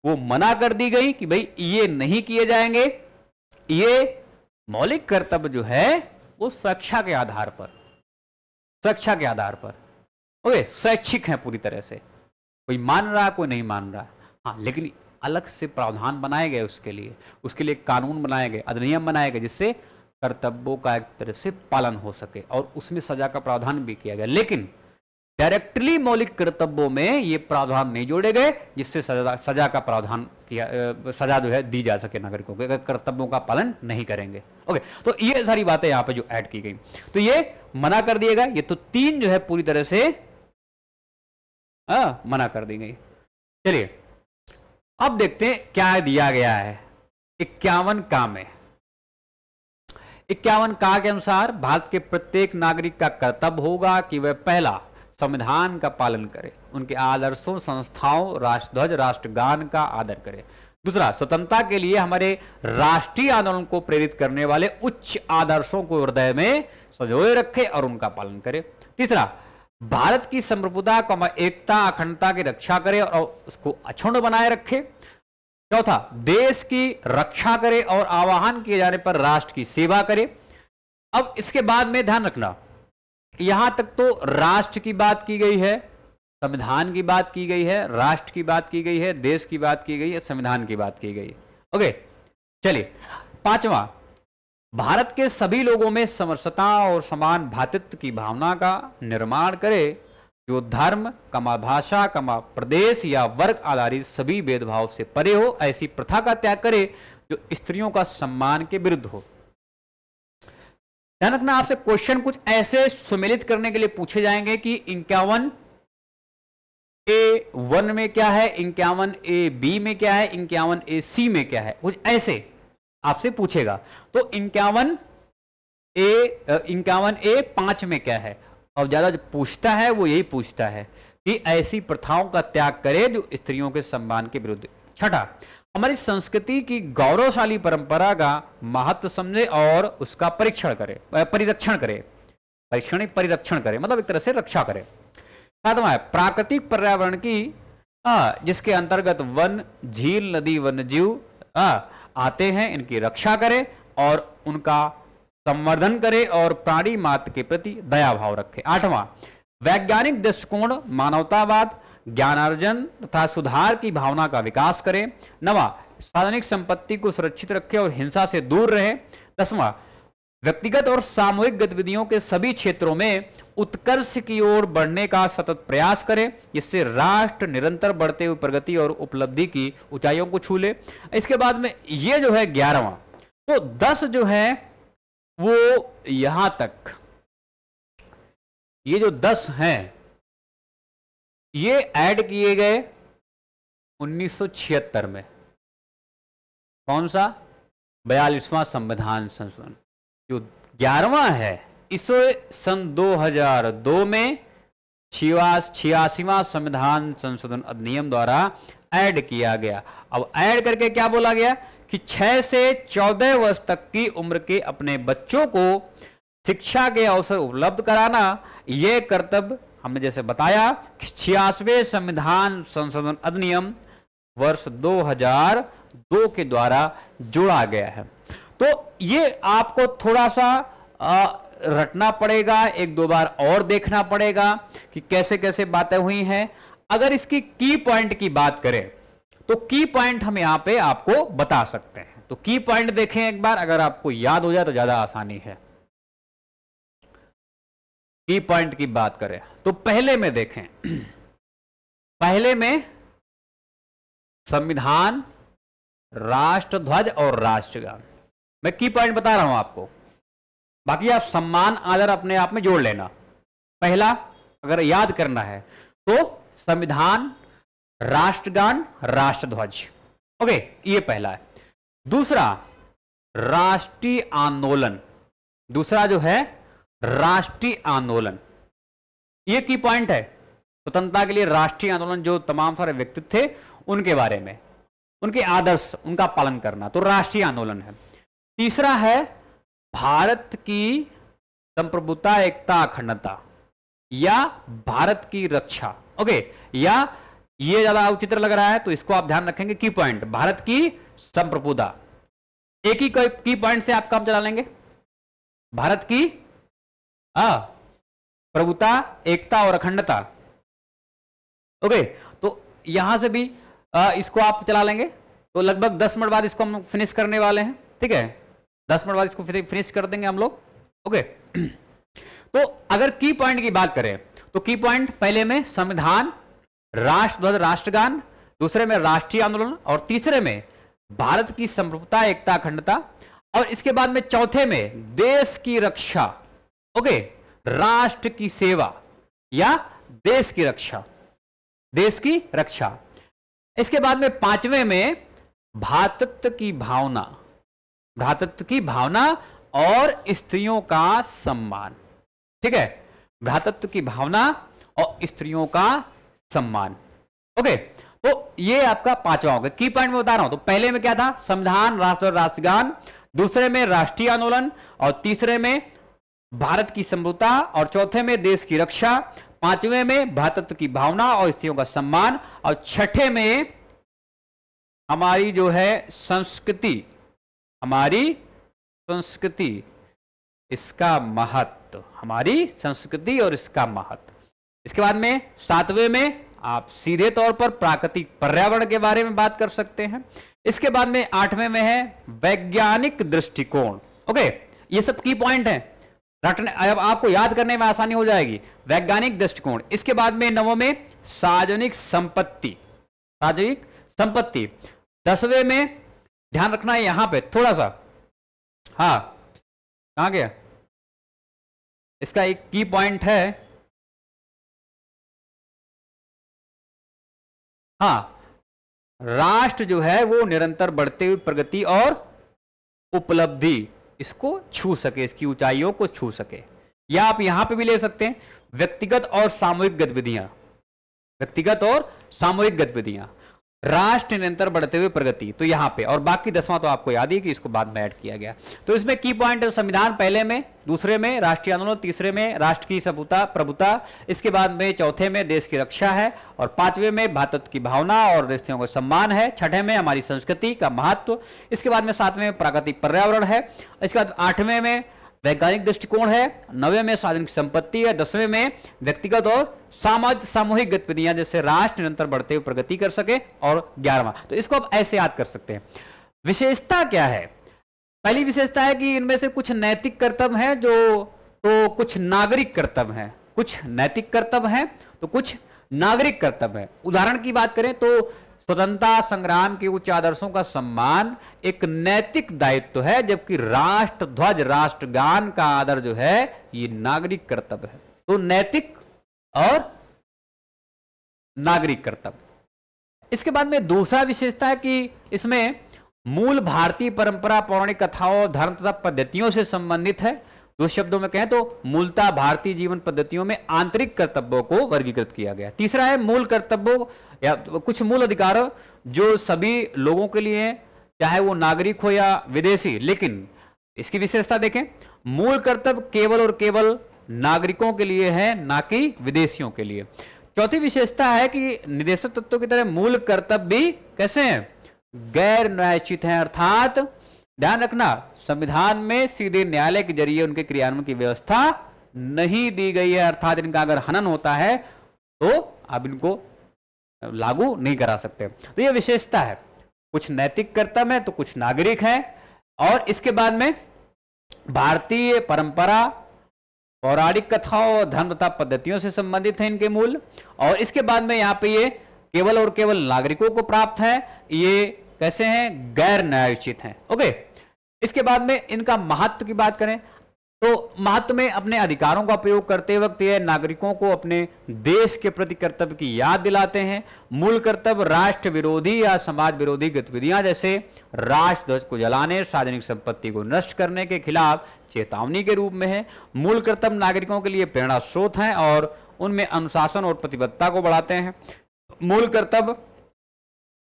वो मना कर दी गई कि भाई ये नहीं किए जाएंगे। ये मौलिक कर्तव्य जो है वो स्वेच्छा के आधार पर, स्वेच्छा के आधार पर, ओके, स्वैच्छिक है पूरी तरह से, कोई मान रहा कोई नहीं मान रहा। हाँ, लेकिन अलग से प्रावधान बनाए गए उसके लिए कानून बनाए गए, अधिनियम बनाए गए, जिससे कर्तव्यों का एक तरह से पालन हो सके और उसमें सजा का प्रावधान भी किया गया। लेकिन डायरेक्टली मौलिक कर्तव्यों में ये प्रावधान नहीं जोड़े गए जिससे सजा का प्रावधान किया, सजा जो है दी जा सके नागरिकों के, अगर कर्तव्यों का पालन नहीं करेंगे। ओके, तो ये सारी बातें यहाँ पे जो ऐड की गई, तो ये मना कर दिएगा। ये तो 3 जो है पूरी तरह से मना कर दी गई। चलिए अब देखते हैं क्या दिया गया है 51 का में। 51 का के अनुसार भारत के प्रत्येक नागरिक का कर्तव्य होगा कि वह पहला संविधान का पालन करे, उनके आदर्शों, संस्थाओं, राष्ट्रध्वज, राष्ट्रगान का आदर करे। दूसरा, स्वतंत्रता के लिए हमारे राष्ट्रीय आंदोलन को प्रेरित करने वाले उच्च आदर्शों को हृदय में संजोए रखे और उनका पालन करे। तीसरा, भारत की संप्रभुता, एकता, अखंडता की रक्षा करे और उसको अक्षुण्ण बनाए रखे। चौथा, देश की रक्षा करे और आह्वान किए जाने पर राष्ट्र की सेवा करे। अब इसके बाद में ध्यान रखना, यहां तक तो राष्ट्र की बात की गई है, संविधान की बात की गई है, राष्ट्र की बात की गई है, देश की बात की गई है, संविधान की बात की गई। ओके, चलिए 5वां, भारत के सभी लोगों में समरसता और समान भ्रातृत्व की भावना का निर्माण करे, जो धर्म, भाषा, प्रदेश या वर्ग आधारित सभी भेदभाव से परे हो, ऐसी प्रथा का त्याग करे जो स्त्रियों का सम्मान के विरुद्ध हो। ध्यान रखना, आपसे क्वेश्चन कुछ ऐसे सुमेलित करने के लिए पूछे जाएंगे कि 51A1 में क्या है, 51AB में क्या है, 51AC में क्या है, कुछ ऐसे आपसे पूछेगा। तो 51 51A 5 में क्या है, और ज्यादा जो पूछता है वो यही पूछता है कि ऐसी प्रथाओं का त्याग करे जो स्त्रियों के सम्मान के विरुद्ध। छठा, हमारी संस्कृति की गौरवशाली परंपरा का महत्व समझे और उसका परिरक्षण करे, परिरक्षण करे मतलब एक तरह से रक्षा करे। सातवां है प्राकृतिक पर्यावरण की जिसके अंतर्गत वन, झील, नदी, वन्यजीव आते हैं, इनकी रक्षा करे और उनका संवर्धन करे और प्राणी मात्र के प्रति दया भाव रखे। आठवां, वैज्ञानिक दृष्टिकोण, मानवतावाद, ज्ञानार्जन तथा सुधार की भावना का विकास करें। नवा, सार्वजनिक संपत्ति को सुरक्षित रखे और हिंसा से दूर रहे। दसवां, व्यक्तिगत और सामूहिक गतिविधियों के सभी क्षेत्रों में उत्कर्ष की ओर बढ़ने का सतत प्रयास करें, जिससे राष्ट्र निरंतर बढ़ते हुए प्रगति और उपलब्धि की ऊंचाइयों को छू ले। इसके बाद में ये जो है 11वां, तो 10 जो है वो यहां तक, ये जो 10 हैं ये ऐड किए गए 1976 में। कौन सा? 42वां संविधान संशोधन। जो 11वां है इसे सन 2002 में 86वां संविधान संशोधन अधिनियम द्वारा ऐड किया गया। अब ऐड करके क्या बोला गया कि 6 से 14 वर्ष तक की उम्र के अपने बच्चों को शिक्षा के अवसर उपलब्ध कराना यह कर्तव्य, हमने जैसे बताया 86वें संविधान संशोधन अधिनियम वर्ष 2002 के द्वारा जोड़ा गया है। तो ये आपको थोड़ा सा रटना पड़ेगा, एक दो बार और देखना पड़ेगा कि कैसे कैसे बातें हुई हैं। अगर इसकी की पॉइंट की बात करें तो की पॉइंट हम यहां पे आपको बता सकते हैं। तो की पॉइंट देखें एक बार, अगर आपको याद हो जाए तो ज्यादा आसानी है। की पॉइंट की बात करें तो पहले में देखें, पहले में संविधान, राष्ट्रध्वज और राष्ट्रगान। मैं की पॉइंट बता रहा हूं आपको, बाकी आप सम्मान आदर अपने आप में जोड़ लेना। पहला अगर याद करना है तो संविधान, राष्ट्रगान, राष्ट्रध्वज। ओके, ये पहला है। दूसरा राष्ट्रीय आंदोलन, दूसरा जो है राष्ट्रीय आंदोलन, ये की पॉइंट है। स्वतंत्रता के लिए राष्ट्रीय आंदोलन जो तमाम सारे व्यक्तित्व थे उनके बारे में, उनके आदर्श, उनका पालन करना, तो राष्ट्रीय आंदोलन है। तीसरा है भारत की संप्रभुता, एकता, अखंडता या भारत की रक्षा। ओके, या ये ज्यादा उचित लग रहा है तो इसको आप ध्यान रखेंगे की पॉइंट, भारत की संप्रभुता। एक ही की पॉइंट से आप काम चला लेंगे, भारत की प्रभुता, एकता और अखंडता। ओके, तो यहां से भी इसको आप चला लेंगे। तो लगभग 10 मिनट बाद इसको हम फिनिश करने वाले हैं, ठीक है? 10 मिनट बाद इसको फिनिश कर देंगे हम लोग। ओके, तो अगर की पॉइंट की बात करें तो की पॉइंट पहले में संविधान, राष्ट्रध्वज, राष्ट्रगान, दूसरे में राष्ट्रीय आंदोलन और तीसरे में भारत की संप्रभुता, एकता, अखंडता, और इसके बाद में चौथे में देश की रक्षा। ओके, राष्ट्र की सेवा या देश की रक्षा, देश की रक्षा। इसके बाद में पांचवें में भ्रातृत्व की भावना, भ्रातृत्व की भावना और स्त्रियों का सम्मान। ठीक है, भ्रातृत्व की भावना और स्त्रियों का सम्मान। ओके, तो ये आपका पांचवा होगा। की पॉइंट में बता रहा हूं, तो पहले में क्या था? संविधान, राष्ट्र, राष्ट्रगान, दूसरे में राष्ट्रीय आंदोलन और तीसरे में भारत की संप्रभुता और चौथे में देश की रक्षा, पांचवें में भ्रातृत्व की भावना और स्त्रियों का सम्मान, और छठे में हमारी जो है संस्कृति, हमारी संस्कृति, इसका महत्व, हमारी संस्कृति और इसका महत्व। इसके बाद में सातवें में आप सीधे तौर पर प्राकृतिक पर्यावरण के बारे में बात कर सकते हैं। इसके बाद में आठवें में है वैज्ञानिक दृष्टिकोण। ओके, ये सब की पॉइंट है, रटने, अब आपको याद करने में आसानी हो जाएगी। वैज्ञानिक दृष्टिकोण। इसके बाद में नवों में सार्वजनिक संपत्ति, सार्वजनिक संपत्ति। 10वें में ध्यान रखना है यहां पे थोड़ा सा, हाँ कहां गया, इसका एक की पॉइंट है, हाँ, राष्ट्र जो है वो निरंतर बढ़ते हुए प्रगति और उपलब्धि, इसको छू सके, इसकी ऊंचाइयों को छू सके। या आप यहां पे भी ले सकते हैं व्यक्तिगत और सामूहिक गतिविधियां, व्यक्तिगत और सामूहिक गतिविधियां, राष्ट्र निरंतर बढ़ते हुए प्रगति, तो यहां पे, और बाकी 10वां तो आपको याद ही कि इसको बाद में ऐड किया गया। तो इसमें की पॉइंट है संविधान पहले में, दूसरे में राष्ट्रीय आंदोलन, तीसरे में राष्ट्र की सभ्यता प्रभुता, इसके बाद में चौथे में देश की रक्षा है, और पांचवें में भातृत्व की भावना और रिश्तों का सम्मान है, छठे में हमारी संस्कृति का महत्व, इसके बाद में सातवें में प्राकृतिक पर्यावरण है, इसके बाद आठवें में वैज्ञानिक दृष्टिकोण है, 9वें में सार्वजनिक संपत्ति है, 10वें में व्यक्तिगत और सामूहिक गतिविधियां जैसे राष्ट्र निरंतर बढ़ते हुए प्रगति कर सके, और 11वां। तो इसको आप ऐसे याद कर सकते हैं। विशेषता क्या है? पहली विशेषता है कि इनमें से कुछ नैतिक कर्तव्य हैं तो कुछ नागरिक कर्तव्य हैं, कुछ नैतिक कर्तव्य हैं तो कुछ नागरिक कर्तव्य हैं। उदाहरण की बात करें तो स्वतंत्रता संग्राम के उच्च आदर्शों का सम्मान एक नैतिक दायित्व है, जबकि राष्ट्र ध्वज राष्ट्रगान का आदर जो है ये नागरिक कर्तव्य है। तो नैतिक और नागरिक कर्तव्य। इसके बाद में दूसरा विशेषता है कि इसमें मूल भारतीय परंपरा, पौराणिक कथाओं, धर्म तथा पद्धतियों से संबंधित है। दो शब्दों में कहें तो मूलतः भारतीय जीवन पद्धतियों में आंतरिक कर्तव्यों को वर्गीकृत किया गया। तीसरा है मूल कर्तव्यों या कुछ मूल अधिकार जो सभी लोगों के लिए हैं, चाहे वो नागरिक हो या विदेशी। लेकिन इसकी विशेषता देखें, मूल कर्तव्य केवल और केवल नागरिकों के लिए है, ना कि विदेशियों के लिए। चौथी विशेषता है कि निदेशक तत्वों की तरह मूल कर्तव्य भी कैसे हैं? गैर न्यायोचित हैं, अर्थात ध्यान रखना संविधान में सीधे न्यायालय के जरिए उनके क्रियान्वयन की व्यवस्था नहीं दी गई है, अर्थात इनका अगर हनन होता है तो आप इनको लागू नहीं करा सकते। तो यह विशेषता है, कुछ नैतिक कर्तव्य है तो कुछ नागरिक हैं। और इसके बाद में भारतीय परंपरा, पौराणिक कथाओं और धर्म तथा पद्धतियों से संबंधित है इनके मूल। और इसके बाद में यहाँ पे ये केवल और केवल नागरिकों को प्राप्त है, ये कैसे हैं? गैर न्यायोचित हैं। ओके, इसके बाद में इनका महत्व की बात करें तो महत्व में अपने अधिकारों का प्रयोग करते वक्त ये नागरिकों को अपने देश के प्रति कर्तव्य की याद दिलाते हैं। मूल कर्तव्य राष्ट्र विरोधी या समाज विरोधी गतिविधियां जैसे राष्ट्र ध्वज को जलाने, सार्वजनिक संपत्ति को नष्ट करने के खिलाफ चेतावनी के रूप में है। मूल कर्तव्य नागरिकों के लिए प्रेरणा स्रोत हैं और उनमें अनुशासन और प्रतिबद्धता को बढ़ाते हैं। मूल कर्तव्य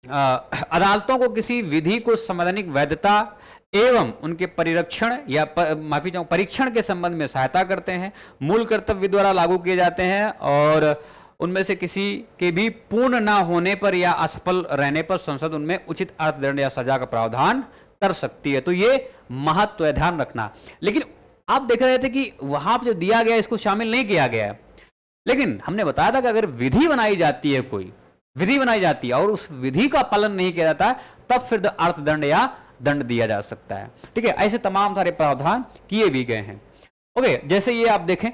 अदालतों को किसी विधि को संवैधानिक वैधता एवं उनके परिरक्षण या परीक्षण के संबंध में सहायता करते हैं। मूल कर्तव्य द्वारा लागू किए जाते हैं और उनमें से किसी के भी पूर्ण ना होने पर या असफल रहने पर संसद उनमें उचित अर्थदंड या सजा का प्रावधान कर सकती है। तो ये महत्व है, ध्यान रखना। लेकिन आप देख रहे थे कि वहां पर जो दिया गया इसको शामिल नहीं किया गया है, लेकिन हमने बताया था कि अगर विधि बनाई जाती है, कोई विधि बनाई जाती है और उस विधि का पालन नहीं किया जाता तब फिर अर्थदंड या दंड दिया जा सकता है। ठीक है, ऐसे तमाम सारे प्रावधान किए भी गए हैं। ओके, जैसे ये आप देखें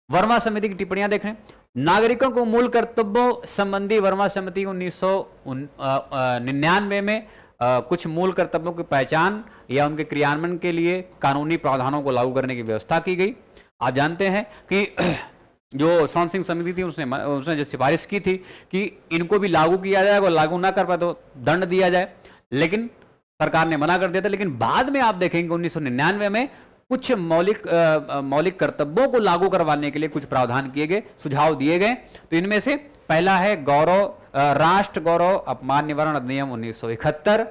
वर्मा समिति की टिप्पणियां देखें। नागरिकों को मूल कर्तव्यों संबंधी वर्मा समिति 1999 में कुछ मूल कर्तव्यों की पहचान या उनके क्रियान्वयन के लिए कानूनी प्रावधानों को लागू करने की व्यवस्था की गई। आप जानते हैं कि जो सोन सिंह समिति थी उसने जो सिफारिश की थी कि इनको भी लागू किया जाए, और लागू ना कर पाए तो दंड दिया जाए, लेकिन सरकार ने मना कर दिया था। लेकिन बाद में आप देखेंगे 1999 में कुछ मौलिक कर्तव्यों को लागू करवाने के लिए कुछ प्रावधान किए गए, सुझाव दिए गए। तो इनमें से पहला है राष्ट्र गौरव अपमान निवारण अधिनियम 1971।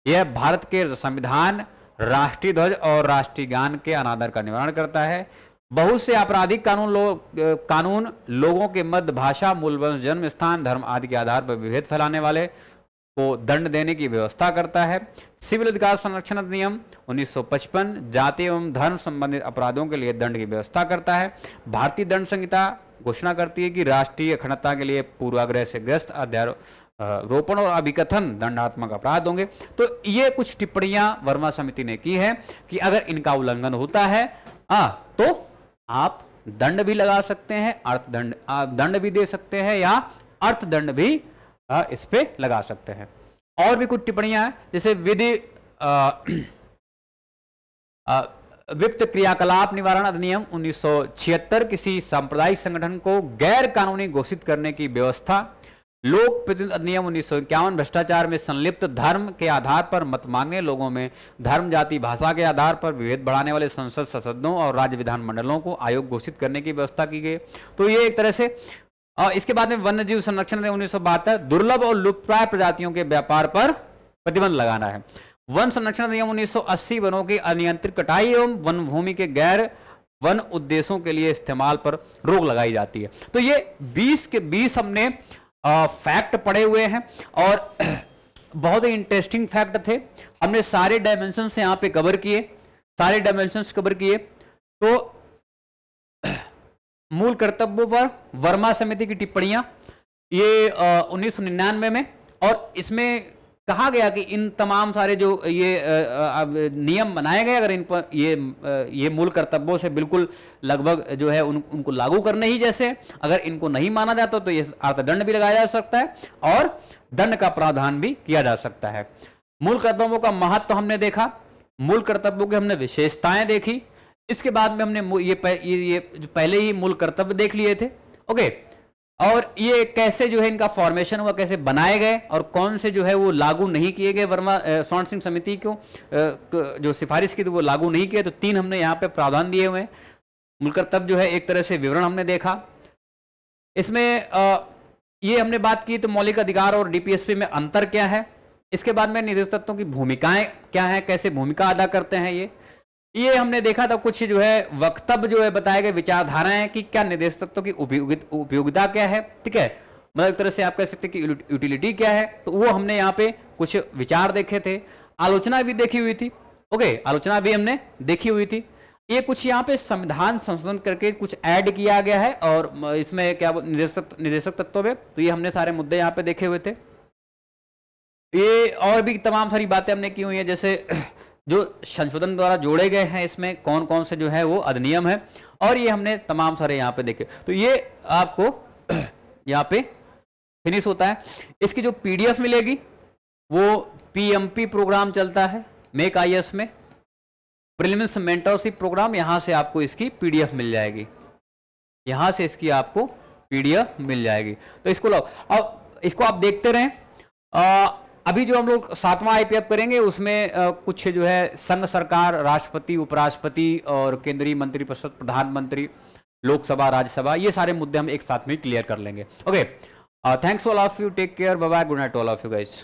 यह भारत के संविधान, राष्ट्रीय ध्वज और राष्ट्रीय गान के अनादर का निवारण करता है। बहुत से आपराधिक कानून लोगों के मध्य भाषा, मूल वंश, जन्म स्थान, धर्म आदि के आधार पर विभेद फैलाने वाले को दंड देने की व्यवस्था करता है। सिविल अधिकार संरक्षण अधिनियम 1955 जाति एवं धर्म संबंधित अपराधों के लिए दंड की व्यवस्था करता है। भारतीय दंड संहिता घोषणा करती है कि राष्ट्रीय अखंडता के लिए पूर्वाग्रह से ग्रस्त अध्यारोपण और अभिकथन दंडात्मक अपराध होंगे। तो ये कुछ टिप्पणियां वर्मा समिति ने की है कि अगर इनका उल्लंघन होता है तो आप दंड भी लगा सकते हैं, अर्थदंड दंड भी दे सकते हैं या अर्थदंड भी इस पे लगा सकते हैं। और भी कुछ टिप्पणियां हैं, जैसे विधि वित्त क्रियाकलाप निवारण अधिनियम 1976 किसी सांप्रदायिक संगठन को गैर कानूनी घोषित करने की व्यवस्था। लोक प्रतिनिधित्व अधिनियम 1951 भ्रष्टाचार में संलिप्त, धर्म के आधार पर मत मांगने लोगों में धर्म, जाति, भाषा के आधार पर विभेद बढ़ाने वाले संसद सदस्यों और राज्य विधानमंडलों को आयोग घोषित करने की व्यवस्था की गई। तो ये एक तरह से इसके बाद में वन्य जीव संरक्षण अधिनियम 1972 दुर्लभ और लुप्तप्राय प्रजातियों के व्यापार पर प्रतिबंध लगाना है। वन संरक्षण अधिनियम 1980 वनों की अनियंत्रित कटाई एवं वन भूमि के गैर वन उद्देश्यों के लिए इस्तेमाल पर रोक लगाई जाती है। तो ये 20 के 20 हमने फैक्ट पढ़े हुए हैं और बहुत ही इंटरेस्टिंग फैक्ट थे। हमने सारे डायमेंशंस यहाँ पे कवर किए, सारे डायमेंशंस कवर किए। तो मूल कर्तव्यों पर वर्मा समिति की टिप्पणियां ये 1999 में, और इसमें कहा गया कि इन तमाम सारे जो ये नियम बनाए गए, अगर इन पर ये मूल कर्तव्यों से बिल्कुल लगभग जो है उनको लागू करने ही जैसे, अगर इनको नहीं माना जाता तो ये अर्थदंड भी लगाया जा सकता है और दंड का प्रावधान भी किया जा सकता है। मूल कर्तव्यों का महत्व हमने देखा, मूल कर्तव्यों की हमने विशेषताएं देखी, इसके बाद में हमने ये पहले ही मूल कर्तव्य देख लिए थे। ओके, और ये कैसे जो है इनका फॉर्मेशन हुआ, कैसे बनाए गए और कौन से जो है वो लागू नहीं किए गए, वर्मा स्वर्ण सिंह समिति को जो सिफारिश की तो वो लागू नहीं किए। तो 3 हमने यहाँ पे प्रावधान दिए हुए हैं। मूल कर्तव्य जो है एक तरह से विवरण हमने देखा। इसमें ये हमने बात की तो मौलिक अधिकार और डीपीएसपी में अंतर क्या है। इसके बाद में निर्देशक तत्वों की भूमिकाएं क्या है, कैसे भूमिका अदा करते हैं ये हमने देखा था। कुछ जो है वक्तव्य जो है बताए गए, विचारधाराएं कि क्या निर्देश तत्वों की उपयोगिता क्या है, ठीक है, मतलब एक तरह से आप कह सकते हैं कि यूटिलिटी क्या है। तो वो हमने यहाँ पे कुछ विचार देखे थे, आलोचना भी देखी हुई थी। ओके, आलोचना भी हमने देखी हुई थी। ये कुछ यहाँ पे संविधान संशोधन करके कुछ ऐड किया गया है और इसमें क्या निर्देशक तत्वों में, तो ये हमने सारे मुद्दे यहाँ पे देखे हुए थे। ये और भी तमाम सारी बातें हमने की हुई है, जैसे जो संशोधन द्वारा जोड़े गए हैं इसमें कौन कौन से जो है वो अधिनियम है, और ये हमने तमाम सारे यहाँ पे देखे। तो ये आपको यहाँ पे फिनिश होता है। इसकी जो पीडीएफ मिलेगी वो पीएमपी प्रोग्राम चलता है मेक आईएएस में, प्रीलिम्स मेंटरशिप प्रोग्राम, यहाँ से आपको इसकी पीडीएफ मिल जाएगी, यहाँ से इसकी आपको पीडीएफ मिल जाएगी। तो इसको लो और इसको आप देखते रहें। अभी जो हम लोग 7वां आईपीएफ करेंगे उसमें कुछ जो है संघ सरकार, राष्ट्रपति, उपराष्ट्रपति और केंद्रीय मंत्रिपरिषद, प्रधानमंत्री, लोकसभा, राज्यसभा, ये सारे मुद्दे हम एक साथ में क्लियर कर लेंगे। Okay, thanks all of you, take care, bye bye, good night all of you guys.